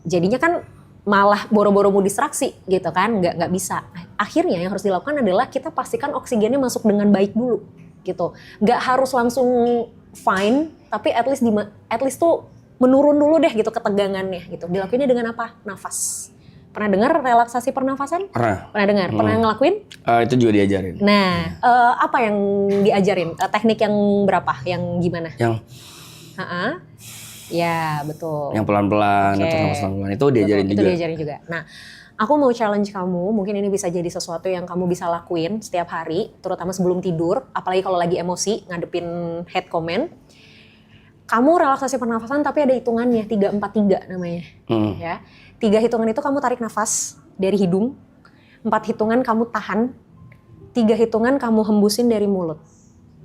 Jadinya kan malah boro-boro mau distraksi gitu kan, nggak bisa. Akhirnya yang harus dilakukan adalah kita pastikan oksigennya masuk dengan baik dulu gitu. Nggak harus langsung fine, tapi at least tuh menurun dulu deh gitu ketegangannya gitu. Dilakuinnya dengan apa? Nafas. Pernah dengar relaksasi pernafasan? Pernah. Pernah dengar? Pernah ngelakuin? Itu juga diajarin. Nah, apa yang diajarin? Teknik yang berapa? Yang gimana? Yang ya betul. Yang pelan-pelan atau nafas pelan-pelan itu diajarin juga. Itu diajarin juga. Nah, aku mau challenge kamu, mungkin ini bisa jadi sesuatu yang kamu bisa lakuin setiap hari, terutama sebelum tidur, apalagi kalau lagi emosi, ngadepin hate comment. Kamu relaksasi pernafasan tapi ada hitungannya, 3-4-3 namanya. Ya. 3 hitungan itu kamu tarik nafas dari hidung, 4 hitungan kamu tahan, 3 hitungan kamu hembusin dari mulut.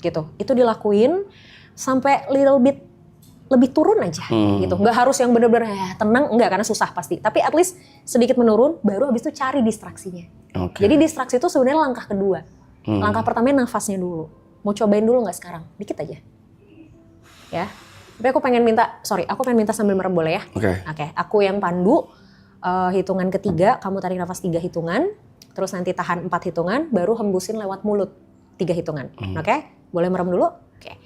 Gitu. Itu dilakuin sampai little bit lebih turun aja gitu. Nggak harus yang bener-bener tenang, enggak, karena susah pasti. Tapi at least sedikit menurun, baru habis itu cari distraksinya. Jadi distraksi itu sebenarnya langkah kedua. Langkah pertamanya nafasnya dulu. Mau cobain dulu nggak sekarang? Dikit aja. Ya. Tapi aku pengen minta sambil merem boleh ya? Oke. Aku yang pandu, hitungan ketiga, kamu tarik nafas 3 hitungan, terus nanti tahan 4 hitungan, baru hembusin lewat mulut 3 hitungan. Oke? Boleh merem dulu? Oke.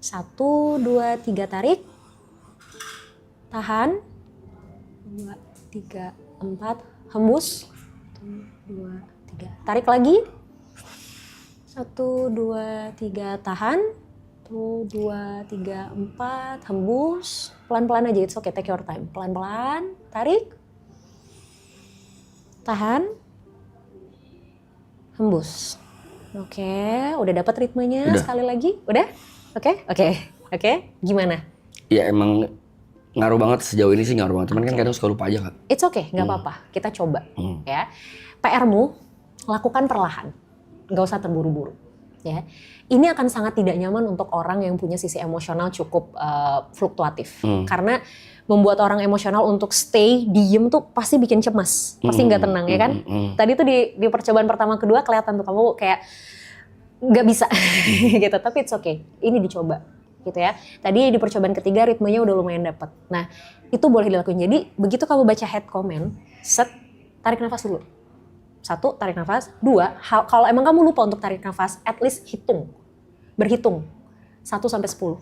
1, 2, 3 tarik. Tahan. 2, 3, 4. Hembus. 1, 2, 3. Tarik lagi. 1, 2, 3. Tahan. 1, 2, 3, 4. Hembus. Pelan-pelan aja, it's okay, take your time. Pelan-pelan. Tarik. Tahan. Hembus. Oke, udah dapat ritmenya. Udah. Sekali lagi. Udah? Oke. Gimana? Ya emang ngaruh banget sejauh ini sih, ngaruh banget. Cuman kan kadang suka lupa aja kan. It's okay, nggak apa-apa. Kita coba. Ya. PR-mu lakukan perlahan. Nggak usah terburu-buru. Ya. Ini akan sangat tidak nyaman untuk orang yang punya sisi emosional cukup fluktuatif. Karena membuat orang emosional untuk stay diem tuh pasti bikin cemas. Pasti nggak tenang, ya kan? Tadi tuh di percobaan pertama kedua kelihatan tuh kamu kayak nggak bisa gitu, tapi it's okay, ini dicoba gitu ya. Tadi di percobaan ketiga ritmenya udah lumayan dapet. Nah itu boleh dilakuin. Jadi begitu kamu baca head comment, tarik nafas dulu. 1, tarik nafas. 2, kalau emang kamu lupa untuk tarik nafas, at least berhitung 1 sampai 10.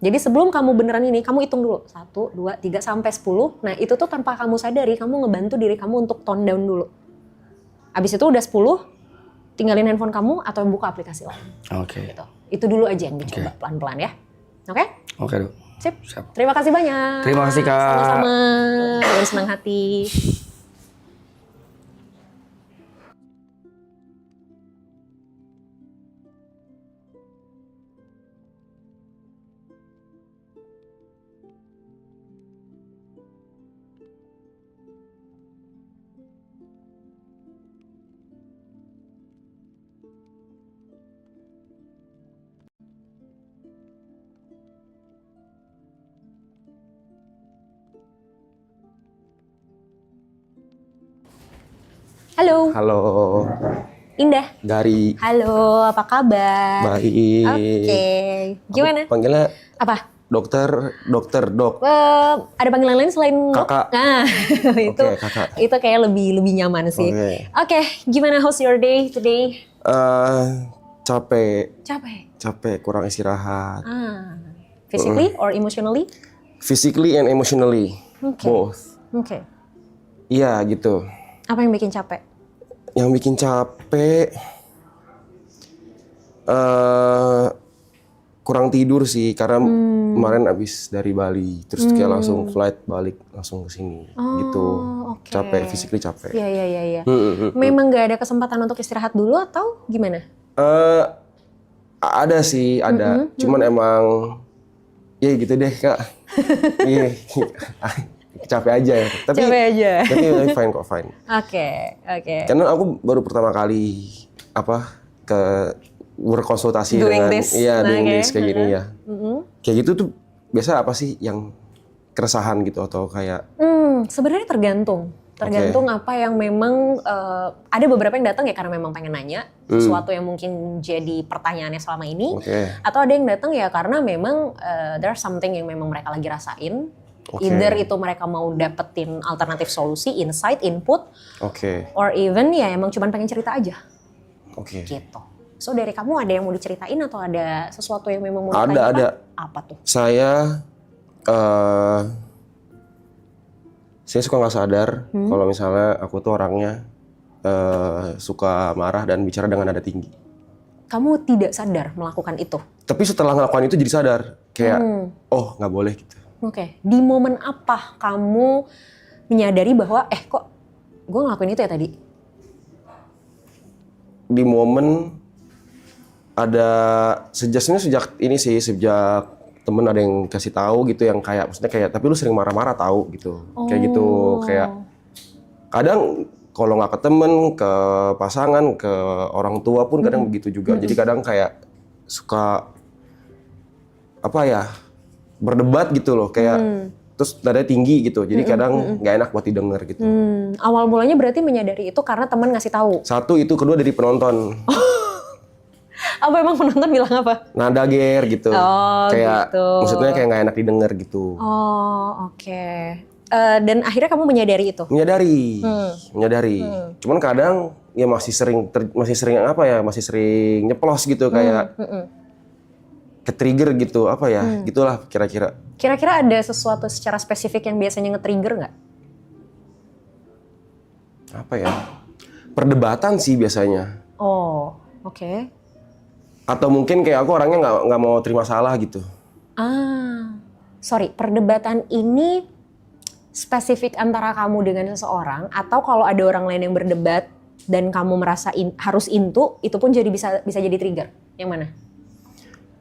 Jadi sebelum kamu beneran ini, kamu hitung dulu 1, 2, 3 sampai 10. Nah itu tuh tanpa kamu sadari, kamu ngebantu diri kamu untuk tone down dulu. Abis itu udah 10, tinggalin handphone kamu atau buka aplikasi lain. Gitu. Itu dulu aja yang dicoba pelan-pelan ya. Oke, Dok. Sip. Terima kasih banyak. Terima kasih, Kak. Sama-sama. Dengan senang hati. Halo, Halo, Indah. Gary. Halo, apa kabar? Baik. Oke, gimana? Aku panggilnya Apa? dokter, dok. Ada panggilan lain selain Dok? Kakak. Nah, itu Oke, kakak. itu kayak lebih nyaman sih. Oke. Oke, gimana how's your day today? Capek, kurang istirahat. Physically or emotionally? Physically and emotionally, Oke. both. Oke. Iya gitu. Apa yang bikin capek? Yang bikin capek, kurang tidur sih karena kemarin abis dari Bali, terus kayak langsung flight balik langsung ke sini, gitu. Oke. Capek, physically capek. Iya. Memang nggak ada kesempatan untuk istirahat dulu atau gimana? Ada sih, ada. Cuman emang, ya gitu deh kak. Iya, capek aja ya. Tapi fine kok, fine. Oke. Karena aku baru pertama kali berkonsultasi Doing dengan, this. doing Oke. this kayak gini ya. Kayak gitu tuh biasa apa sih yang keresahan gitu atau kayak? Sebenarnya tergantung apa yang memang ada beberapa yang datang ya karena memang pengen nanya sesuatu yang mungkin jadi pertanyaannya selama ini, atau ada yang datang ya karena memang there's something yang memang mereka lagi rasain, either itu mereka mau dapetin alternatif solusi, insight, input, or even ya emang cuma pengen cerita aja, gitu. So dari kamu ada yang mau diceritain atau ada sesuatu yang memang mau ditanyakan? Ada. Apa tuh? Saya suka nggak sadar kalau misalnya aku tuh orangnya suka marah dan bicara dengan nada tinggi. Kamu tidak sadar melakukan itu? Tapi setelah ngelakuin itu jadi sadar, kayak oh nggak boleh gitu. Oke. Di momen apa kamu menyadari bahwa kok gue ngelakuin itu ya tadi? Di momen ada sejak temen ada yang kasih tahu gitu yang kayak maksudnya kayak tapi lu sering marah-marah tahu gitu. Kayak gitu, kayak kadang kalau nggak ke temen, ke pasangan, ke orang tua pun kadang begitu juga. Jadi kadang kayak suka berdebat gitu loh, kayak terus nadanya tinggi gitu. Jadi kadang nggak enak buat didengar gitu. Awal mulanya berarti menyadari itu karena teman ngasih tahu. Satu itu, kedua dari penonton. Apa emang penonton bilang apa? Nada ger gitu. Kayak gitu. maksudnya kayak nggak enak didengar gitu. Oke. Dan akhirnya kamu menyadari itu? Menyadari. Cuman kadang ya masih sering nyeplos gitu kayak ke-trigger gitu, gitulah kira-kira. Kira-kira ada sesuatu secara spesifik yang biasanya nge-trigger nggak? Perdebatan sih biasanya. Oke. Atau mungkin kayak aku orangnya nggak mau terima salah gitu. Sorry, perdebatan ini spesifik antara kamu dengan seseorang atau kalau ada orang lain yang berdebat dan kamu merasa harus into, itu pun jadi bisa jadi trigger. Yang mana?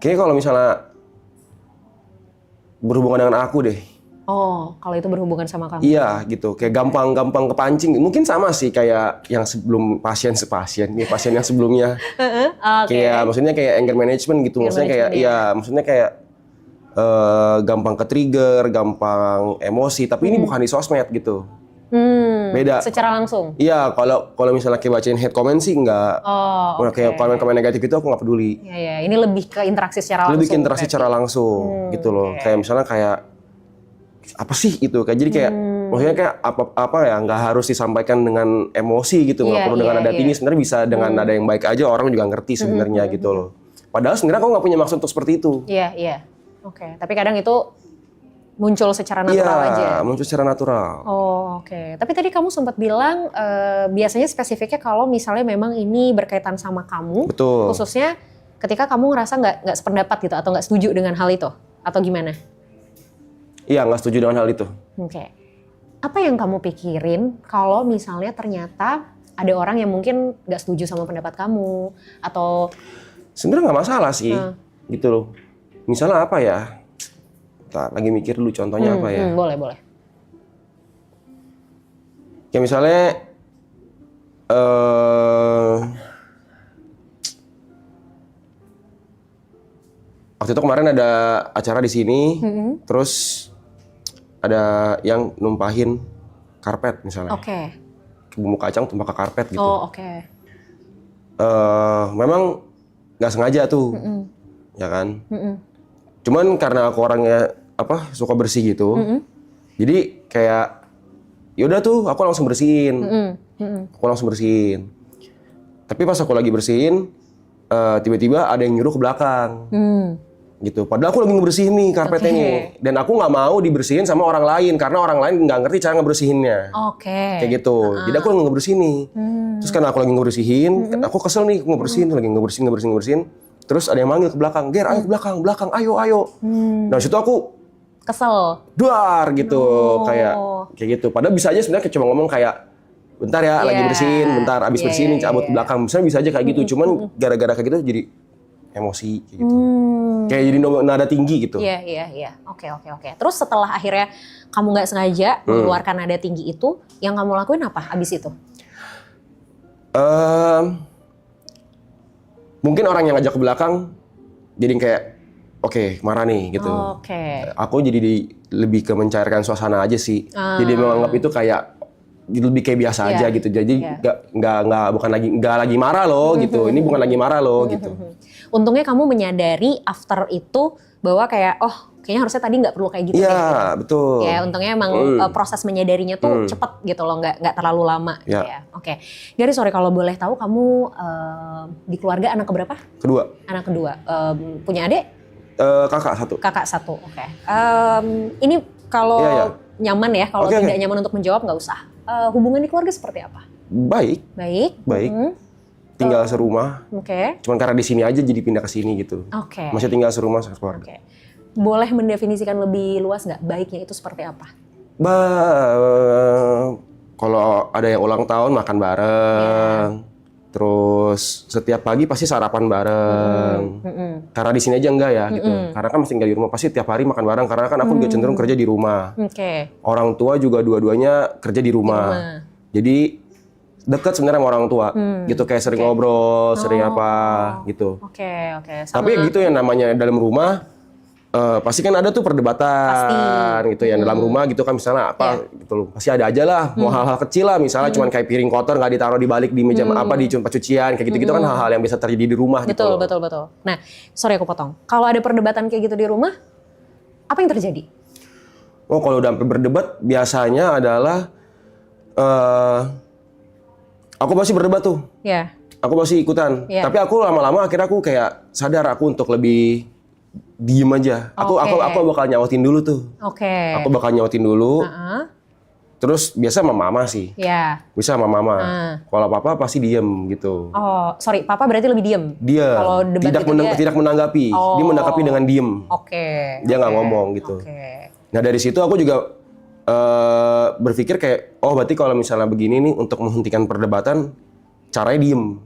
Kayaknya kalau misalnya berhubungan dengan aku deh. Kalau itu berhubungan sama kamu. Iya gitu, kayak gampang kepancing. Mungkin sama sih kayak yang sebelum pasien yang sebelumnya. Kayak maksudnya kayak anger management gitu. Maksudnya kayak gampang ke-trigger, gampang emosi. Tapi ini bukan di sosmed gitu. Beda. Secara langsung? Iya, kalau misalnya kayak bacain hate comment sih enggak. Kayak komen-komen negatif itu aku nggak peduli. Iya, ini lebih ke interaksi secara langsung. Lebih ke interaksi secara langsung gitu loh. Kayak misalnya kayak apa sih itu kayak jadi kayak maksudnya kayak apa nggak harus disampaikan dengan emosi gitu, nggak perlu dengan nada tinggi, sebenarnya bisa dengan nada yang baik aja orang juga ngerti sebenarnya gitu loh. Padahal sebenarnya aku nggak punya maksud untuk seperti itu. Iya. Oke. Tapi kadang itu muncul secara natural aja. Iya, muncul secara natural. Oke. Tapi tadi kamu sempat bilang biasanya spesifiknya kalau misalnya memang ini berkaitan sama kamu, betul. Khususnya ketika kamu ngerasa nggak sependapat gitu atau nggak setuju dengan hal itu, atau gimana? Iya, nggak setuju dengan hal itu. Oke. Apa yang kamu pikirin kalau misalnya ternyata ada orang yang mungkin nggak setuju sama pendapat kamu atau? Sebenarnya nggak masalah sih, gitu loh. Misalnya apa ya? Bentar, lagi mikir dulu contohnya apa ya? Boleh. Ya misalnya, waktu itu kemarin ada acara di sini, terus ada yang numpahin karpet misalnya. Oke. bumbu kacang tumpah ke karpet gitu. Oh, oke. Memang nggak sengaja tuh, ya kan. Cuman karena aku orangnya suka bersih gitu, jadi kayak yaudah tuh aku langsung bersihin, Tapi pas aku lagi bersihin, tiba-tiba ada yang nyuruh ke belakang, gitu. Padahal aku lagi ngebersihin nih karpetnya nih, dan aku nggak mau dibersihin sama orang lain karena orang lain nggak ngerti cara ngebersihinnya, kayak gitu. Jadi aku lagi ngebersihin nih, terus karena aku lagi ngebersihin, aku kesel nih lagi ngebersihin. Terus ada yang manggil ke belakang, Ger, ayo ke belakang, ayo. Nah situ aku Kesel. duar gitu, kayak gitu. Padahal bisa aja sebenarnya cuma ngomong kayak, bentar ya, lagi bersihin, bentar abis bersihin nih cabut ke belakang. Misalnya bisa aja kayak gitu, cuman gara-gara kayak gitu jadi emosi kayak gitu. Kayak jadi nada tinggi gitu. Iya. Oke. Terus setelah akhirnya kamu nggak sengaja mengeluarkan nada tinggi itu, yang kamu lakuin apa abis itu? Mungkin orang yang ngajak ke belakang jadi kayak oke, marah nih gitu. Aku jadi lebih ke mencairkan suasana aja sih. Jadi menganggap itu kayak lebih kayak biasa aja gitu. Jadi nggak lagi marah loh gitu. Ini bukan lagi marah loh gitu. Untungnya kamu menyadari after itu bahwa kayak kayaknya harusnya tadi nggak perlu kayak gitu. Iya, betul. Ya, untungnya emang proses menyadarinya tuh cepet gitu loh, nggak terlalu lama. Ya. Ya. Oke. Gary, sorry kalau boleh tahu kamu di keluarga anak keberapa? Kedua. Anak kedua. Punya adik? Kakak satu. Kakak satu. Oke. Ini kalau nyaman ya, kalau tidak nyaman untuk menjawab nggak usah. Hubungan di keluarga seperti apa? Baik. Tinggal serumah. Cuman karena di sini aja jadi pindah ke sini gitu. Masih tinggal serumah keluarga. Boleh mendefinisikan lebih luas nggak baiknya itu seperti apa? Kalau ada yang ulang tahun makan bareng, terus setiap pagi pasti sarapan bareng. Karena di sini aja enggak ya gitu. Karena kan masih tinggal di rumah, pasti tiap hari makan bareng. Karena kan aku juga cenderung kerja di rumah. Orang tua juga dua-duanya kerja di rumah. Jadi dekat sebenarnya sama orang tua, gitu, kayak sering ngobrol, sering apa gitu. Tapi gitu yang namanya dalam rumah. Pasti kan ada tuh perdebatan gitu ya dalam rumah gitu kan, misalnya apa gitu loh, pasti ada aja lah, mau hal-hal kecil lah, misalnya cuman kayak piring kotor nggak ditaruh di balik di meja di tempat cucian kayak gitu kan, hal-hal yang bisa terjadi di rumah gitu loh. Betul. Nah, sorry aku potong. Kalau ada perdebatan kayak gitu di rumah, apa yang terjadi? Kalau udah sampai berdebat biasanya adalah aku pasti berdebat tuh. Aku pasti ikutan. Tapi aku lama-lama akhirnya aku kayak sadar aku untuk lebih diem aja. Aku bakal nyautin dulu tuh. Aku bakal nyautin dulu. Terus biasa sama mama sih. Bisa sama mama. Kalau papa pasti diem gitu. Sorry, papa berarti lebih diem? Dia kalau debat tidak menanggapi. Dia menanggapi dengan diem. Dia nggak ngomong gitu. Nah dari situ aku juga berpikir kayak, berarti kalau misalnya begini nih untuk menghentikan perdebatan, caranya diem.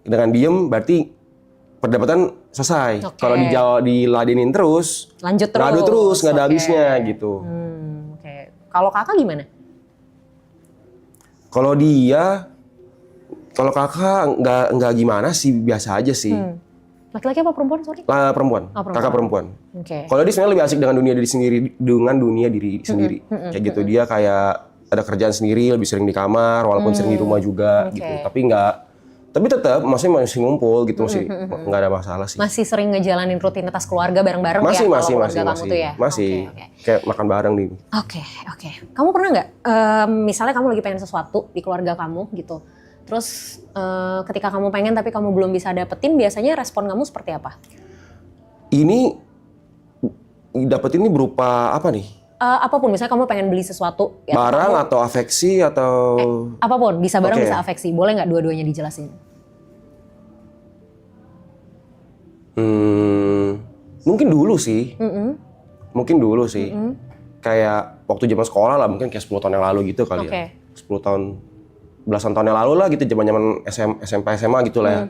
Dengan diem berarti perdebatan selesai. Kalau diladenin terus, lanjut terus. Ngadu terus, nggak ada habisnya gitu. Kalau kakak gimana? Kalau kakak nggak gimana sih, biasa aja sih. Laki-laki apa perempuan, sorry? Perempuan. Kakak perempuan. Kalau dia sebenarnya lebih asik dengan dunia diri sendiri, kayak gitu. Dia kayak ada kerjaan sendiri, lebih sering di kamar, walaupun sering di rumah juga gitu. Tapi tetap masih ngumpul gitu, masih nggak ada masalah sih. Masih sering ngejalanin rutinitas keluarga bareng-bareng masih, ya? Masih. Kayak makan bareng nih. Oke. Kamu pernah nggak, misalnya kamu lagi pengen sesuatu di keluarga kamu gitu, terus ketika kamu pengen tapi kamu belum bisa dapetin, biasanya respon kamu seperti apa? Ini dapetin ini berupa apa nih? Apapun, misalnya kamu pengen beli sesuatu. Barang atau afeksi atau... apapun, bisa barang bisa afeksi. Boleh nggak dua-duanya dijelasin? Mungkin dulu sih. Kayak waktu zaman sekolah lah, mungkin kayak 10 tahun yang lalu gitu kali ya. 10 tahun, belasan tahun yang lalu lah gitu, zaman SMP, SMA gitu lah ya.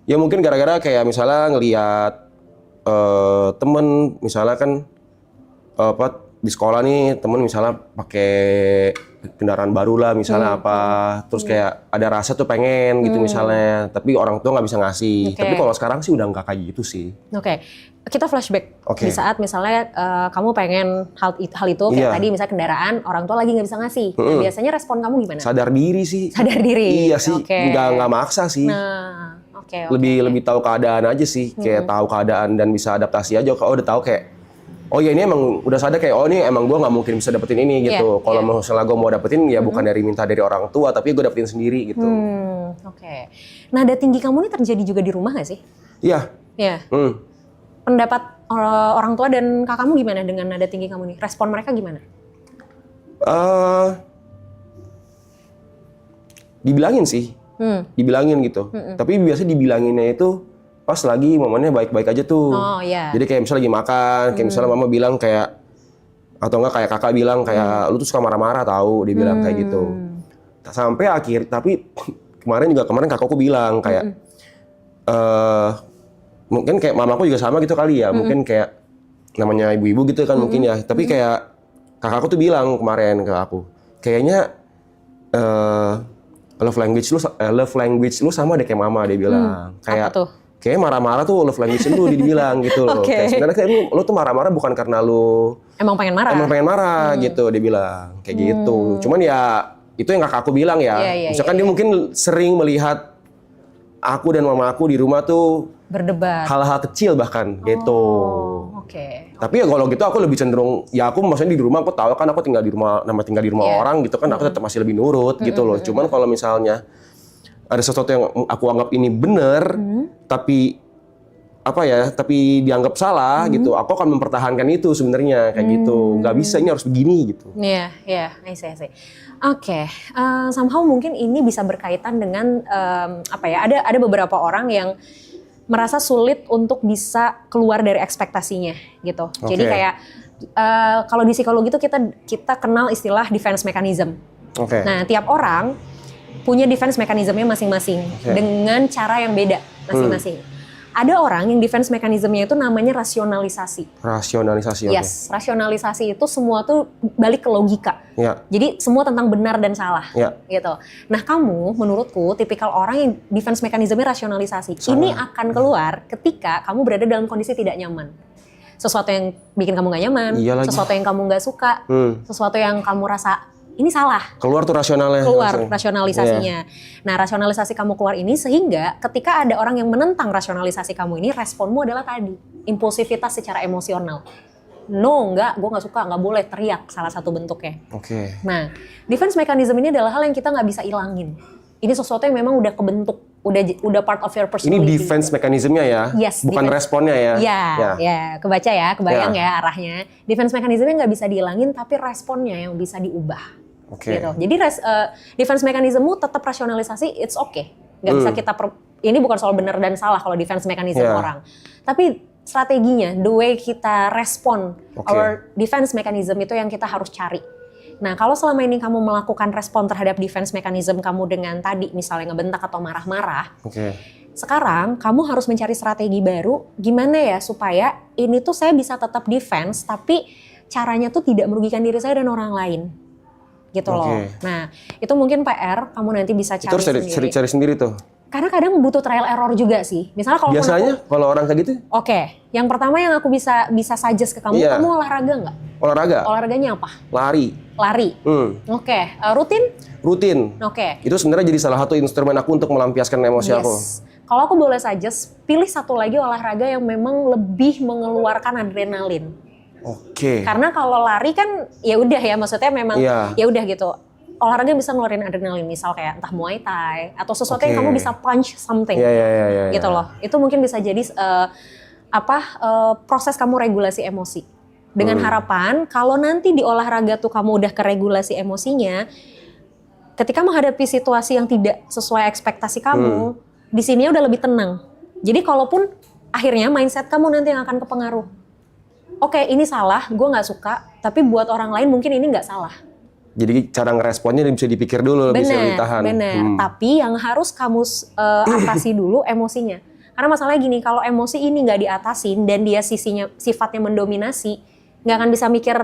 Ya mungkin gara-gara kayak misalnya ngelihat temen, misalnya kan di sekolah nih temen misalnya pakai kendaraan baru lah misalnya apa, terus kayak ada rasa tuh pengen gitu misalnya, tapi orang tua nggak bisa ngasih. Oke. Tapi kalau sekarang sih udah nggak kayak gitu sih. Oke, kita flashback Oke. di saat misalnya kamu pengen hal itu kayak Iya. tadi misalnya kendaraan, orang tua lagi nggak bisa ngasih. Nah, biasanya respon kamu gimana? Sadar diri sih. Sadar diri. Iya sih, Oke. nggak maksa sih. Nah, oke. Lebih tahu keadaan aja sih, kayak tahu keadaan dan bisa adaptasi aja. Kalau udah tahu kayak, oh ya ini emang udah sadar kayak, oh ini emang gue nggak mungkin bisa dapetin ini gitu. Iya, Kalau iya. misalnya gue mau dapetin ya bukan minta dari orang tua, tapi gue dapetin sendiri gitu. Oke. Nada tinggi kamu ini terjadi juga di rumah nggak sih? Iya. Ya. Hmm. Pendapat orang tua dan kakakmu gimana dengan nada tinggi kamu nih? Respon mereka gimana? Dibilangin sih, dibilangin gitu. Tapi biasa dibilanginnya itu pas lagi momennya baik-baik aja tuh. Oh iya. Jadi kayak misalnya lagi makan, kayak misalnya mama bilang kayak, atau enggak kayak kakak bilang kayak, lu tuh suka marah-marah tahu, dia bilang kayak gitu. Sampai tapi kemarin kakakku bilang kayak, mungkin kayak mamaku juga sama gitu kali ya, mungkin kayak namanya ibu-ibu gitu kan mungkin ya. Tapi kayak kakakku tuh bilang kemarin ke aku, kayaknya love language lu sama deh kayak mama, dia bilang. Kayak apa tuh? kayak marah-marah tuh love language lu, dibilang gitu loh. Oke. Kayak sebenarnya kayak lu tuh marah-marah bukan karena lu Emang pengen marah? emang pengen marah gitu, dia bilang kayak gitu. Cuman ya itu yang kakakku bilang ya. Iya, Misalkan dia mungkin sering melihat aku dan mama aku di rumah tuh Berdebat. hal-hal kecil bahkan gitu. Oke. Tapi ya kalau gitu aku lebih cenderung, ya aku maksudnya di rumah aku tahu kan aku tinggal di rumah, tinggal di rumah Iya. orang gitu kan, aku tetap masih lebih nurut gitu loh. Cuman kalau misalnya ada sesuatu yang aku anggap ini benar, tapi apa ya, tapi dianggap salah gitu, aku akan mempertahankan itu sebenarnya kayak gitu. Nggak bisa, ini harus begini gitu. Iya, I see. Oke, somehow mungkin ini bisa berkaitan dengan apa ya? Ada beberapa orang yang merasa sulit untuk bisa keluar dari ekspektasinya gitu. Jadi Oke. kayak kalau di psikologi itu kita kenal istilah defense mechanism. Oke. Nah, tiap orang punya defense mechanismnya masing-masing dengan cara yang beda masing-masing. Ada orang yang defense mechanismnya itu namanya rasionalisasi. Rasionalisasi. Oke. Yes, rasionalisasi itu semua tuh balik ke logika. Ya. Jadi semua tentang benar dan salah, Ya. gitu. Nah kamu, menurutku, tipikal orang yang defense mechanismnya rasionalisasi. Ini akan keluar ketika kamu berada dalam kondisi tidak nyaman. Sesuatu yang bikin kamu gak nyaman, Iya lagi. sesuatu yang kamu gak suka, sesuatu yang kamu rasa ini salah. Keluar tuh rasionalnya. Keluar langsung. rasionalisasinya. Nah, rasionalisasi kamu keluar ini sehingga ketika ada orang yang menentang rasionalisasi kamu ini, responmu adalah tadi, impulsivitas secara emosional. No, enggak, gue nggak suka, nggak boleh, teriak, salah satu bentuknya. Oke. Nah, defense mechanism ini adalah hal yang kita nggak bisa ilangin. Ini sesuatu yang memang udah kebentuk, udah part of your Ini personality. defense mekanismenya ya, Yes, bukan defense. responnya ya. Ya, kebaca ya, kebayang Ya. ya arahnya. Defense mechanismnya nggak bisa dihilangin, tapi responnya yang bisa diubah. Oke. Gitu. Jadi defense mechanismmu tetap rasionalisasi, it's okay. Nggak bisa kita, ini bukan soal benar dan salah kalau defense mechanism Yeah. orang. Tapi strateginya, the way kita respon, Oke. our defense mechanism itu yang kita harus cari. Nah kalau selama ini kamu melakukan respon terhadap defense mechanism kamu dengan tadi misalnya ngebentak atau marah-marah, Oke. sekarang kamu harus mencari strategi baru gimana ya supaya ini tuh saya bisa tetap defense tapi caranya tuh tidak merugikan diri saya dan orang lain. Gitu loh. Oke. Nah, itu mungkin PR kamu nanti bisa cari Itu harus sendiri. cari sendiri tuh. Karena kadang butuh trial error juga sih. Misalnya kalau Biasanya kalau orang kayak gitu, Oke, yang pertama yang aku bisa suggest ke kamu, Iya. kamu olahraga nggak? olahraga, Olahraganya apa? lari, Lari. Oke, rutin? rutin. Oke. Itu sebenarnya jadi salah satu instrumen aku untuk melampiaskan emosi aku. Yes. Kalau aku boleh suggest, pilih satu lagi olahraga yang memang lebih mengeluarkan adrenalin. Oke. Karena kalau lari kan ya udah ya, maksudnya memang Iya. ya udah gitu. Olahraga bisa ngeluarin adrenalin, misal kayak entah Muay Thai atau sesuatu yang Oke. kamu bisa punch something. Iya. Gitu loh. Itu mungkin bisa jadi proses kamu regulasi emosi. Dengan harapan kalau nanti di olahraga tuh kamu udah keregulasi emosinya, ketika menghadapi situasi yang tidak sesuai ekspektasi kamu, di sini udah lebih tenang. Jadi kalaupun akhirnya mindset kamu nanti yang akan kepengaruh. Oke, ini salah, gue nggak suka, tapi buat orang lain mungkin ini nggak salah. Jadi cara ngeresponnya bisa dipikir dulu, bisa ditahan. Bener. Tapi yang harus kamu atasi dulu emosinya. Karena masalahnya gini, kalau emosi ini nggak diatasin dan dia sifatnya mendominasi, nggak akan bisa mikir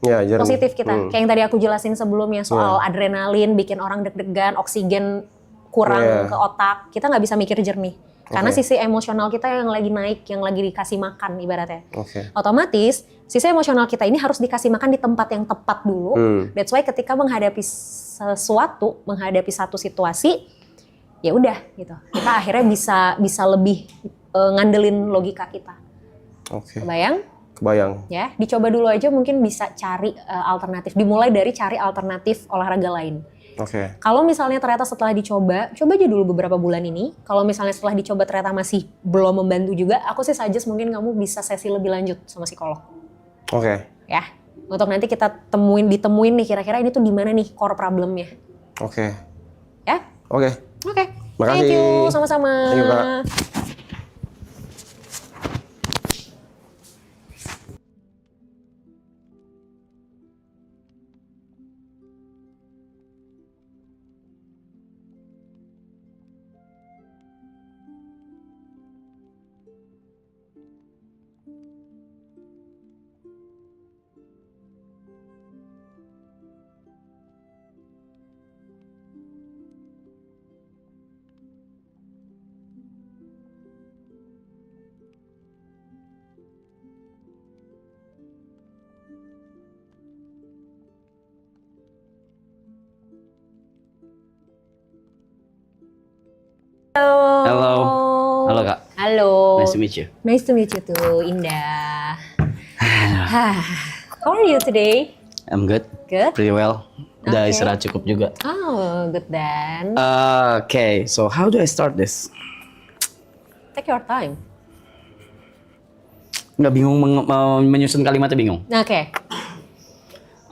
Ya, journey. positif kita. Kayak yang tadi aku jelasin sebelumnya soal adrenalin, bikin orang deg-degan, oksigen kurang ke otak. Kita nggak bisa mikir jernih. Karena sisi emosional kita yang lagi naik, yang lagi dikasih makan ibaratnya. Otomatis sisi emosional kita ini harus dikasih makan di tempat yang tepat dulu. That's why ketika menghadapi sesuatu, menghadapi satu situasi, ya udah gitu. Kita akhirnya bisa lebih ngandelin logika kita. Kebayang? Kebayang. Ya, dicoba dulu aja mungkin bisa cari alternatif. Dimulai dari cari alternatif olahraga lain. Kalau misalnya ternyata setelah dicoba, coba aja dulu beberapa bulan ini. Kalau misalnya setelah dicoba ternyata masih belum membantu juga, aku sih suggest mungkin kamu bisa sesi lebih lanjut sama psikolog. Ya, untuk nanti kita ditemuin nih kira-kira ini tuh di mana nih core problemnya. Ya? Oke. Makasih. Thank you, sama-sama. Thank you, Kak. Halo Kak. Halo. Nice to meet you. Nice to meet you too, Indah. How are you today? I'm good. Good? Pretty well. Udah Okay. istirahat cukup juga. Oh, good then. Okay, so how do I start this? Take your time. Nggak bingung menyusun kalimatnya bingung. Oke.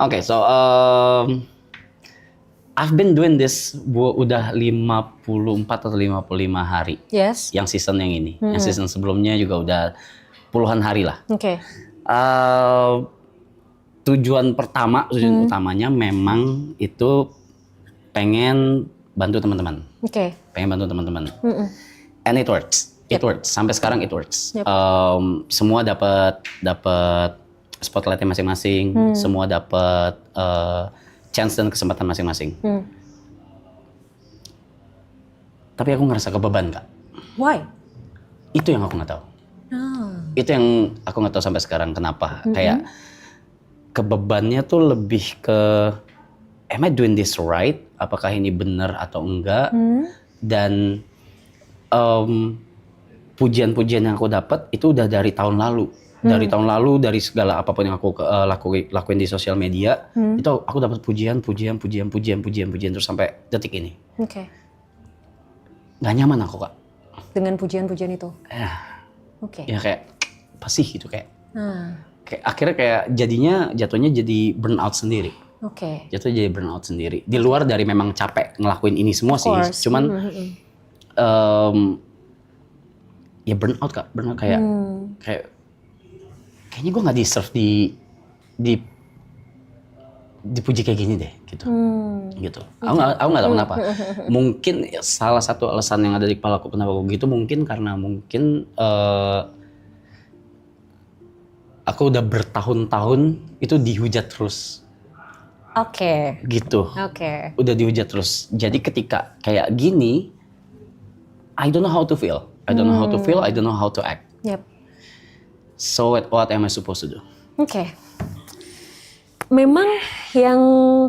Okay, so I've been doing this udah 54 atau 55 hari. Yes. Yang season yang ini. Yang season sebelumnya juga udah puluhan hari lah. Oke. Tujuan utamanya memang itu pengen bantu teman-teman. Oke. Pengen bantu teman-teman. And it works. It works. Sampai sekarang it works. Yep. Semua dapat spotlightnya masing-masing. Semua dapat chance dan kesempatan masing-masing. Tapi aku ngerasa kebeban, Kak. Why? Itu yang aku nggak tahu. Itu yang aku nggak tahu sampai sekarang kenapa. Kayak kebebannya tuh lebih ke, am I doing this right? Apakah ini benar atau enggak? Dan pujian-pujian yang aku dapat itu udah dari tahun lalu. Dari segala apapun yang aku lakuin di sosial media, itu aku dapat pujian terus sampai detik ini. Oke. Gak nyaman aku, Kak. Dengan pujian-pujian itu. Oke. Ya kayak apa sih gitu kayak akhirnya kayak jatuhnya jadi burnout sendiri. Oke. Jatuhnya jadi burnout sendiri. Di luar dari memang capek ngelakuin ini semua sih, cuman ya burnout, Kak. Burnout kayak kayaknya gue nggak deserve dipuji kayak gini deh, gitu. Gitu. Aku nggak tahu kenapa. Mungkin salah satu alasan yang ada di kepala aku kenapa aku gitu mungkin karena aku udah bertahun-tahun itu dihujat terus. Oke. Gitu. Oke. Udah dihujat terus. Jadi ketika kayak gini, I don't know how to feel. I don't know how to feel. I don't know how to act. Yep. So what am I supposed to do? Oke. Memang yang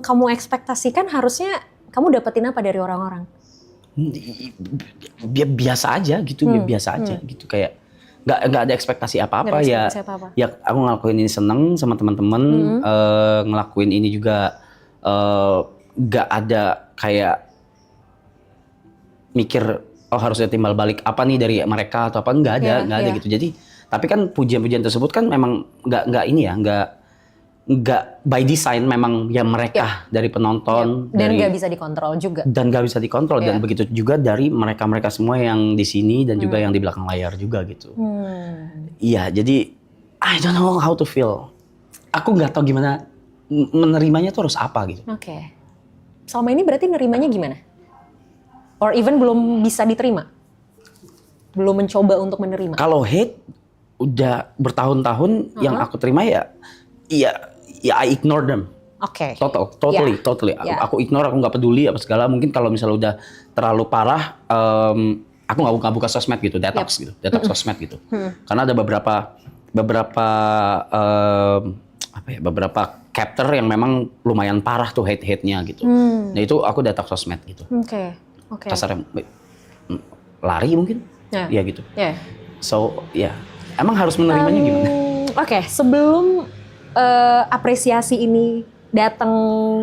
kamu ekspektasikan harusnya kamu dapetin apa dari orang-orang? Biasa aja gitu, biasa aja gitu kayak nggak ada ekspektasi apa-apa ya. Ya aku ngelakuin ini seneng sama teman-teman, ngelakuin ini juga nggak ada kayak mikir harusnya timbal balik apa nih dari mereka atau apa, nggak ada gitu. Jadi tapi kan pujian-pujian tersebut kan memang nggak by design, memang ya mereka dari penonton dan nggak bisa dikontrol juga. Dan begitu juga dari mereka semua yang di sini dan juga yang di belakang layar juga gitu. Iya, jadi I don't know how to feel. Aku nggak tahu gimana menerimanya tuh harus apa gitu. Oke. Selama ini berarti nerimanya gimana? Or even belum bisa diterima? Belum mencoba untuk menerima? Kalau hate udah bertahun-tahun yang aku terima ya ya I ignore them. Oke. Totally. Yeah. Aku ignore, aku nggak peduli apa segala. Mungkin kalau misalnya udah terlalu parah, aku nggak buka sosmed gitu, detox gitu, detox sosmed gitu. Karena ada beberapa beberapa chapter yang memang lumayan parah tuh hate-nya gitu. Nah itu aku detox sosmed gitu. Oke. Kasarnya lari mungkin, ya gitu. Yeah. So ya, emang harus menerimanya gimana? Oke, sebelum apresiasi ini datang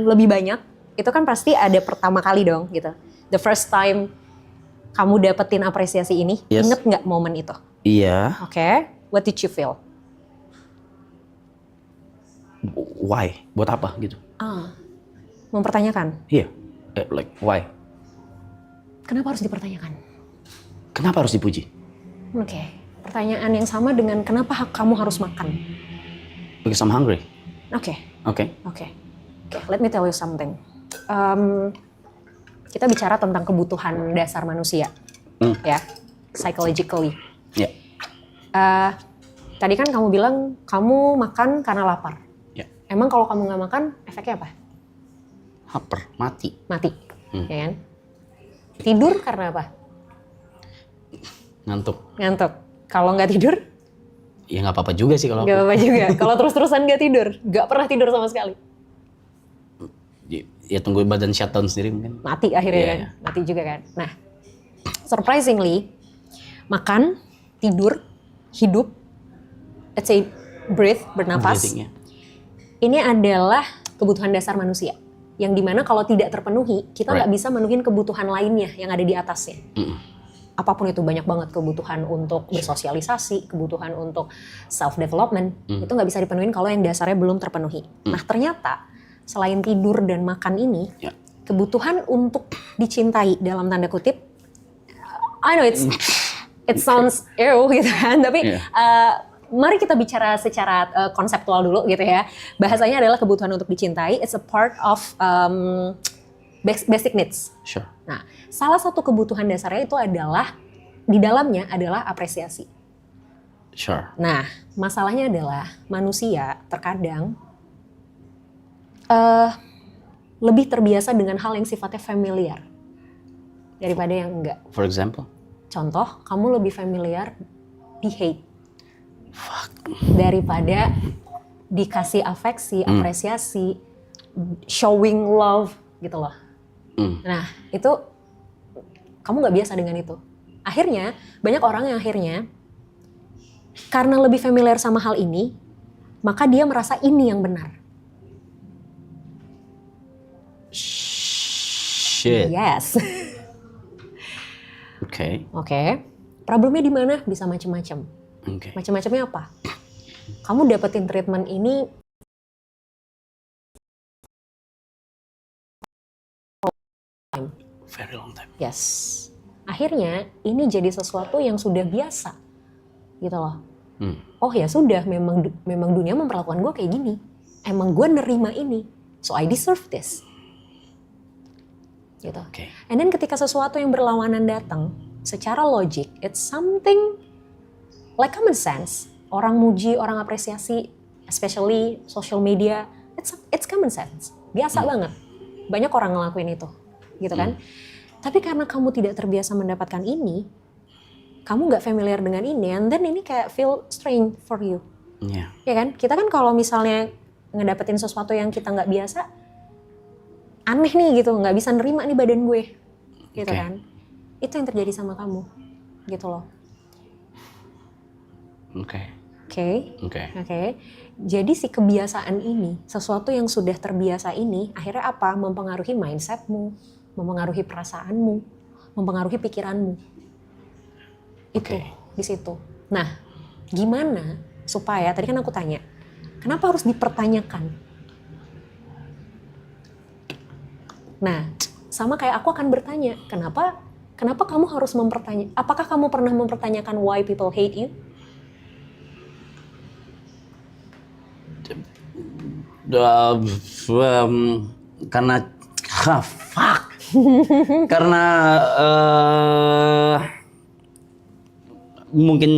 lebih banyak, itu kan pasti ada pertama kali dong gitu. The first time kamu dapetin apresiasi ini, Yes. inget nggak momen itu? Iya. Oke, what did you feel? Why? Buat apa gitu? Mempertanyakan. Iya. Like why? Kenapa harus dipertanyakan? Kenapa harus dipuji? Oke, pertanyaan yang sama dengan kenapa kamu harus makan? Because I'm hungry. Oke. Oke. Let me tell you something. Kita bicara tentang kebutuhan dasar manusia, ya, psychologically. Ya. Tadi kan kamu bilang kamu makan karena lapar. Ya. Emang kalau kamu nggak makan, efeknya apa? Lapar, mati. Mati, ya kan? Tidur karena apa? Ngantuk. Kalau nggak tidur, Ya nggak apa-apa juga sih kalau nggak apa-apa juga. Kalau terus-terusan nggak tidur, nggak pernah tidur sama sekali. Ya tunggu badan shutdown sendiri mungkin. Mati akhirnya Iya, kan, iya. mati juga kan. Nah, surprisingly, makan, tidur, hidup, let's say breathe, bernapas, Breathing, ya. ini adalah kebutuhan dasar manusia. Yang dimana kalau tidak terpenuhi, kita nggak Right. bisa menuhin kebutuhan lainnya yang ada di atasnya. Apapun itu, banyak banget kebutuhan untuk bersosialisasi, kebutuhan untuk self-development, itu nggak bisa dipenuhin kalau yang dasarnya belum terpenuhi. Nah ternyata, selain tidur dan makan ini, Ya. kebutuhan untuk dicintai dalam tanda kutip, I know it sounds ew gitu kan, tapi mari kita bicara secara konseptual dulu gitu ya. Bahasanya adalah kebutuhan untuk dicintai, it's a part of basic needs. Sure. Nah, salah satu kebutuhan dasarnya itu adalah, di dalamnya adalah apresiasi. Sure. Nah, masalahnya adalah manusia terkadang lebih terbiasa dengan hal yang sifatnya familiar daripada yang enggak. For example? Contoh, kamu lebih familiar di hate daripada dikasih afeksi, apresiasi, showing love gitu loh. Nah, itu kamu nggak biasa dengan itu. Akhirnya, banyak orang yang akhirnya karena lebih familiar sama hal ini, maka dia merasa ini yang benar. Shit. Yes. Oke. Oke. Problemnya di mana? Bisa macam-macam. Oke. Macam-macamnya apa? Kamu dapetin treatment ini Very long time. yes. Akhirnya ini jadi sesuatu yang sudah biasa. Gitu loh. Oh ya sudah, memang dunia memperlakukan gue kayak gini. Emang gue nerima ini. So I deserve this. Gitu. Oke. And then ketika sesuatu yang berlawanan datang, secara logik, it's something like common sense. Orang muji, orang apresiasi, especially social media, it's common sense. Biasa banget. Banyak orang ngelakuin itu, gitu kan? Tapi karena kamu tidak terbiasa mendapatkan ini, kamu nggak familiar dengan ini, and then ini kayak feel strange for you. Yeah. Ya kan? Kita kan kalau misalnya ngedapetin sesuatu yang kita nggak biasa, aneh nih gitu, nggak bisa nerima nih badan gue, gitu Oke. kan? Itu yang terjadi sama kamu, gitu loh. Oke. Oke. Jadi si kebiasaan ini, sesuatu yang sudah terbiasa ini, akhirnya apa? Mempengaruhi mindsetmu, mempengaruhi perasaanmu, mempengaruhi pikiranmu. Itu Oke. di situ. Nah, gimana supaya tadi kan aku tanya, kenapa harus dipertanyakan? Nah, sama kayak aku akan bertanya, kenapa kamu harus mempertanyakan? Apakah kamu pernah mempertanyakan why people hate you? Karena fuck. Karena mungkin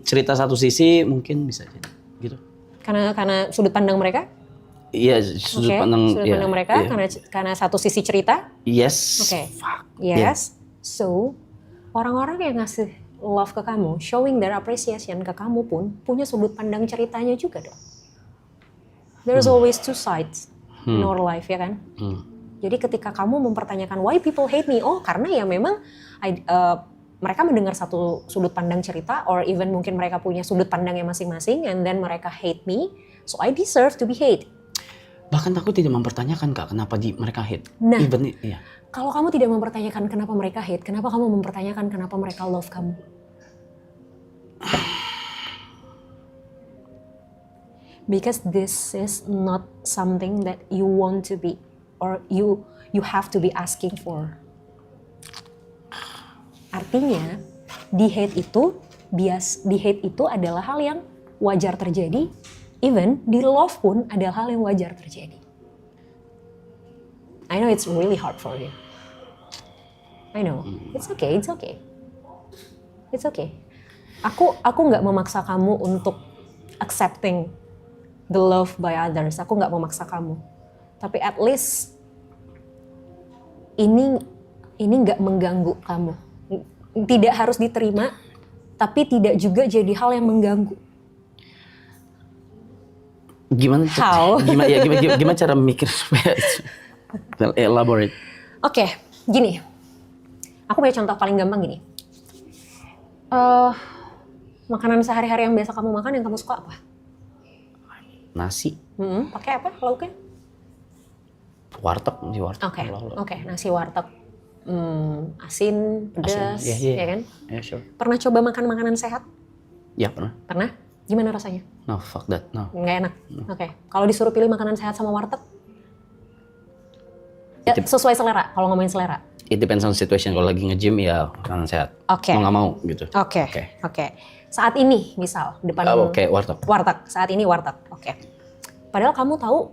cerita satu sisi mungkin bisa jadi gitu. Karena sudut pandang mereka? Iya, sudut Oke, pandang. sudut iya, pandang mereka iya. karena satu sisi cerita. Yes. Oke. Fuck. Yes. So, orang-orang yang ngasih love ke kamu, showing their appreciation ke kamu pun punya sudut pandang ceritanya juga dong. There's always two sides in our life, ya kan? Jadi ketika kamu mempertanyakan why people hate me, oh karena ya memang mereka mendengar satu sudut pandang cerita, or even mungkin mereka punya sudut pandangnya masing-masing, and then mereka hate me, so I deserve to be hate. Bahkan aku tidak mempertanyakan Kak, kenapa mereka hate. Nah. Even, iya. Kalau kamu tidak mempertanyakan kenapa mereka hate, kenapa kamu mempertanyakan kenapa mereka love kamu? Because this is not something that you want to be, or you have to be asking for. Artinya, di hate itu adalah hal yang wajar terjadi, even di love pun adalah hal yang wajar terjadi. I know it's really hard for you. I know, it's okay. It's okay. Aku nggak memaksa kamu untuk accepting the love by others. Aku nggak memaksa kamu. Tapi at least ini nggak mengganggu kamu. Tidak harus diterima, tapi tidak juga jadi hal yang mengganggu. Gimana? How? Gimana cara mikir supaya elaborate? Oke, gini. Aku punya contoh paling gampang gini. Makanan sehari-hari yang biasa kamu makan yang kamu suka apa? Nasi, Pakai apa lauknya? warteg, nasi warteg. Oke, nasi warteg. Asin, pedas, Asin, ya kan? Yeah, sure. Pernah coba makan makanan sehat? Ya pernah. Pernah? Gimana rasanya? No, fuck that. No. Nggak enak. Oke. Kalau disuruh pilih makanan sehat sama warteg? Ya, sesuai selera, kalau ngomongin selera. It depends on situation. Kalau lagi nge-gym ya makanan sehat. Oke. Mau nggak mau gitu. Oke. Saat ini misal depan Oke, warteg. Warteg. Saat ini warteg. Oke. Padahal kamu tahu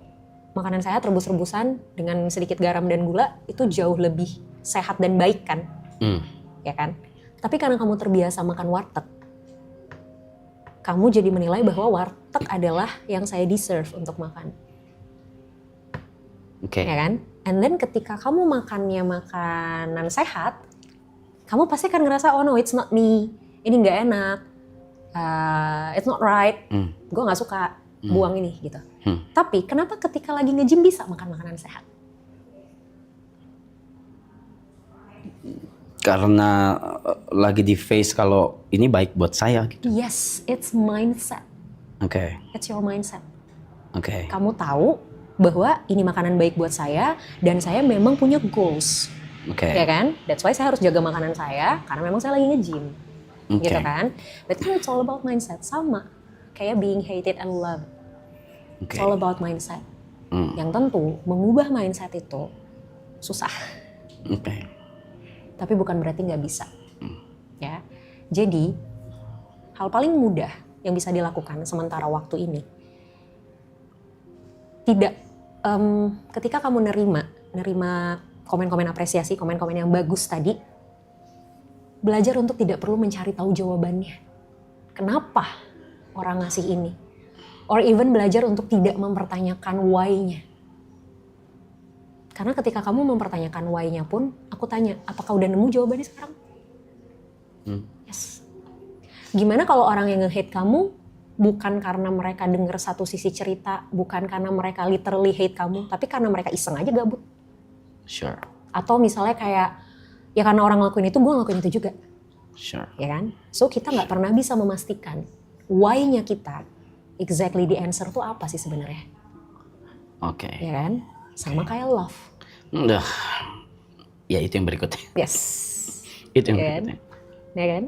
makanan sehat rebus-rebusan dengan sedikit garam dan gula itu jauh lebih sehat dan baik kan? Ya kan? Tapi karena kamu terbiasa makan warteg, kamu jadi menilai bahwa warteg adalah yang saya deserve untuk makan. Oke. Ya kan? And then ketika kamu makannya makanan sehat, kamu pasti akan ngerasa, oh no, it's not me. Ini nggak enak. It's not right. Gue nggak suka buang ini gitu. Tapi kenapa ketika lagi nge-gym bisa makan makanan sehat? Karena lagi di face kalau ini baik buat saya gitu. Yes, it's mindset. Oke. It's your mindset. Oke. Kamu tahu bahwa ini makanan baik buat saya dan saya memang punya goals. Oke. Ya kan? That's why saya harus jaga makanan saya karena memang saya lagi nge-gym. Oke. Gitu kan? But it's all about mindset. Sama kayak being hated and loved. Oke. It's all about mindset. Yang tentu mengubah mindset itu susah. Oke. Tapi bukan berarti nggak bisa. Ya. Jadi hal paling mudah yang bisa dilakukan sementara waktu ini, ketika kamu nerima komen-komen apresiasi, komen-komen yang bagus tadi, belajar untuk tidak perlu mencari tahu jawabannya. Kenapa orang ngasih ini? Or even belajar untuk tidak mempertanyakan why-nya. Karena ketika kamu mempertanyakan why-nya pun, aku tanya, apakah udah nemu jawabannya sekarang? Yes. Gimana kalau orang yang nge-hate kamu bukan karena mereka dengar satu sisi cerita, bukan karena mereka literally hate kamu, tapi karena mereka iseng aja gabut. Sure. Atau misalnya kayak, ya karena orang ngelakuin itu, gue ngelakuin itu juga. Sure. Ya kan? So kita nggak pernah bisa memastikan why-nya kita, exactly the answer tuh apa sih sebenarnya. Oke. Ya kan? Sama kayak love. Udah. Ya itu yang berikutnya. Yes. Itu yang Ya kan? berikutnya. Ya kan?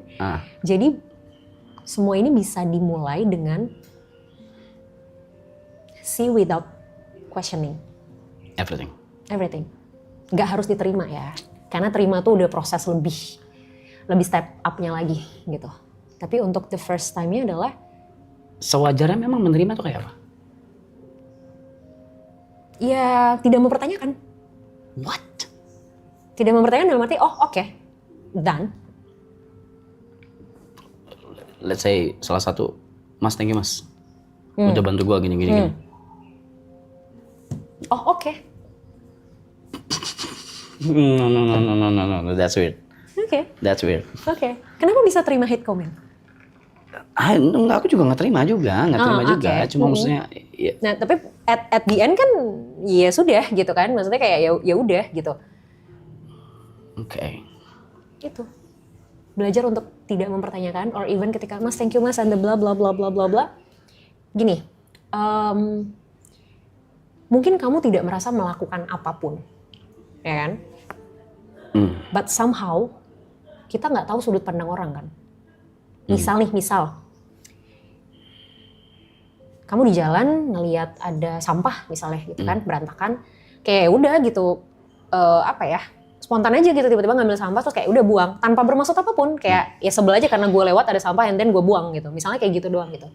Jadi Semua ini bisa dimulai dengan see without questioning everything. everything. Nggak harus diterima ya, karena terima tuh udah proses lebih step up-nya lagi gitu. Tapi untuk the first time-nya adalah Sewajarnya memang menerima tuh kayak apa? ya tidak mempertanyakan. What? Tidak mempertanyakan dalam arti oh oke, done. Let's say salah satu, Mas thank you Mas. Udah bantu gua gini. Oh, oke. No, that's weird. Oke. That's weird. Oke. Kenapa bisa terima hate comment? Enggak, aku juga nggak terima juga. Oke. Cuma maksudnya, ya, Nah, tapi at the end kan ya sudah gitu kan. Maksudnya kayak ya udah gitu. oke. Itu. Belajar untuk tidak mempertanyakan, or even ketika Mas thank you Mas and the bla bla bla bla bla bla. Gini, mungkin kamu tidak merasa melakukan apapun, ya kan? But somehow kita nggak tahu sudut pandang orang kan. Misal kamu di jalan ngelihat ada sampah misalnya gitu kan, berantakan, kayak udah gitu, spontan aja gitu tiba-tiba ngambil sampah terus kayak udah buang tanpa bermaksud apapun, kayak ya sebel aja karena gue lewat ada sampah and then gue buang gitu, misalnya kayak gitu doang gitu.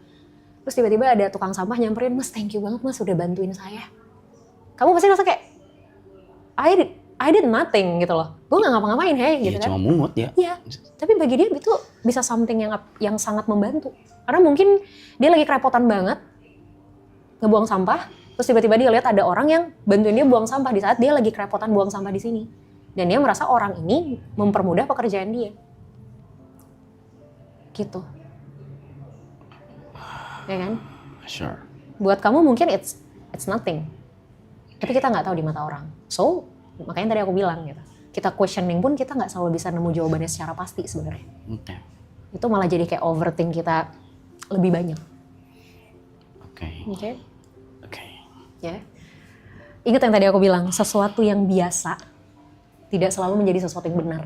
Terus tiba-tiba ada tukang sampah nyamperin, Mas thank you banget Mas udah bantuin saya. Kamu pasti rasa kayak I did nothing gitu loh, gue nggak ngapa-ngapain gitu kan. Cuma mungut ya. Iya, tapi bagi dia itu bisa something yang sangat membantu. Karena mungkin dia lagi kerepotan banget ngebuang sampah, terus tiba-tiba dia lihat ada orang yang bantuin dia buang sampah di saat dia lagi kerepotan buang sampah di sini. Dan dia merasa orang ini mempermudah pekerjaan dia. Gitu. Ya kan? Sure. Buat kamu mungkin it's nothing. Tapi kita nggak tahu di mata orang. So, makanya tadi aku bilang gitu. Kita questioning pun kita nggak selalu bisa nemu jawabannya secara pasti sebenarnya. Oke. Itu malah jadi kayak overthink kita lebih banyak. Oke. Ya. Ingat yang tadi aku bilang, sesuatu yang biasa tidak selalu menjadi sesuatu yang benar.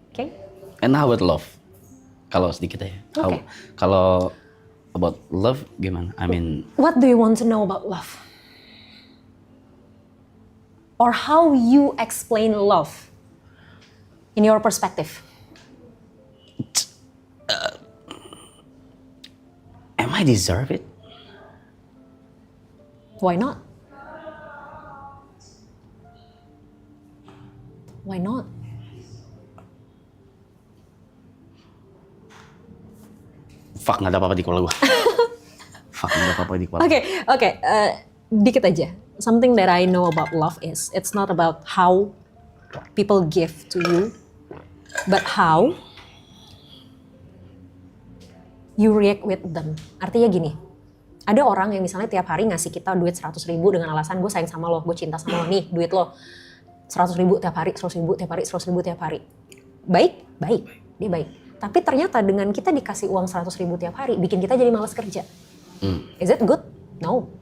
Oke? And how about love? Kalau sedikit ya. Oke. Kalau about love gimana? I mean, What do you want to know about love? Or how you explain love in your perspective? am I deserve it? Why not? Why not? Fuck, nggak ada apa-apa di kepala gua. Fuck, nggak ada apa-apa di kepala. Oke, dikit aja. Something that I know about love is it's not about how people give to you, but how you react with them. Artinya gini, ada orang yang misalnya tiap hari ngasih kita duit 100.000 dengan alasan gue sayang sama lo, gue cinta sama lo, nih duit lo 100.000 tiap hari, 100.000 tiap hari, 100.000 tiap hari. Baik, dia baik. Tapi ternyata dengan kita dikasih uang 100.000 tiap hari, bikin kita jadi malas kerja. Is it good? No.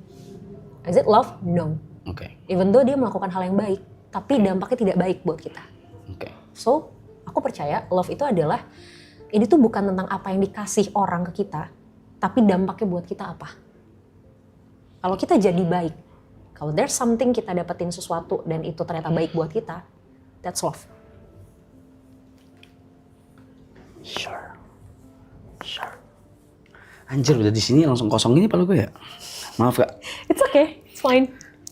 Is it love? No. Oke. Even though dia melakukan hal yang baik, tapi dampaknya tidak baik buat kita. Oke. So, aku percaya love itu adalah, ini tuh bukan tentang apa yang dikasih orang ke kita, tapi dampaknya buat kita apa. Kalau kita jadi baik, kalau there's something kita dapetin sesuatu dan itu ternyata baik buat kita, that's love. Sure. Anjir, udah di sini langsung kosong ini kepala gue ya. Maaf Kak. It's okay, it's fine.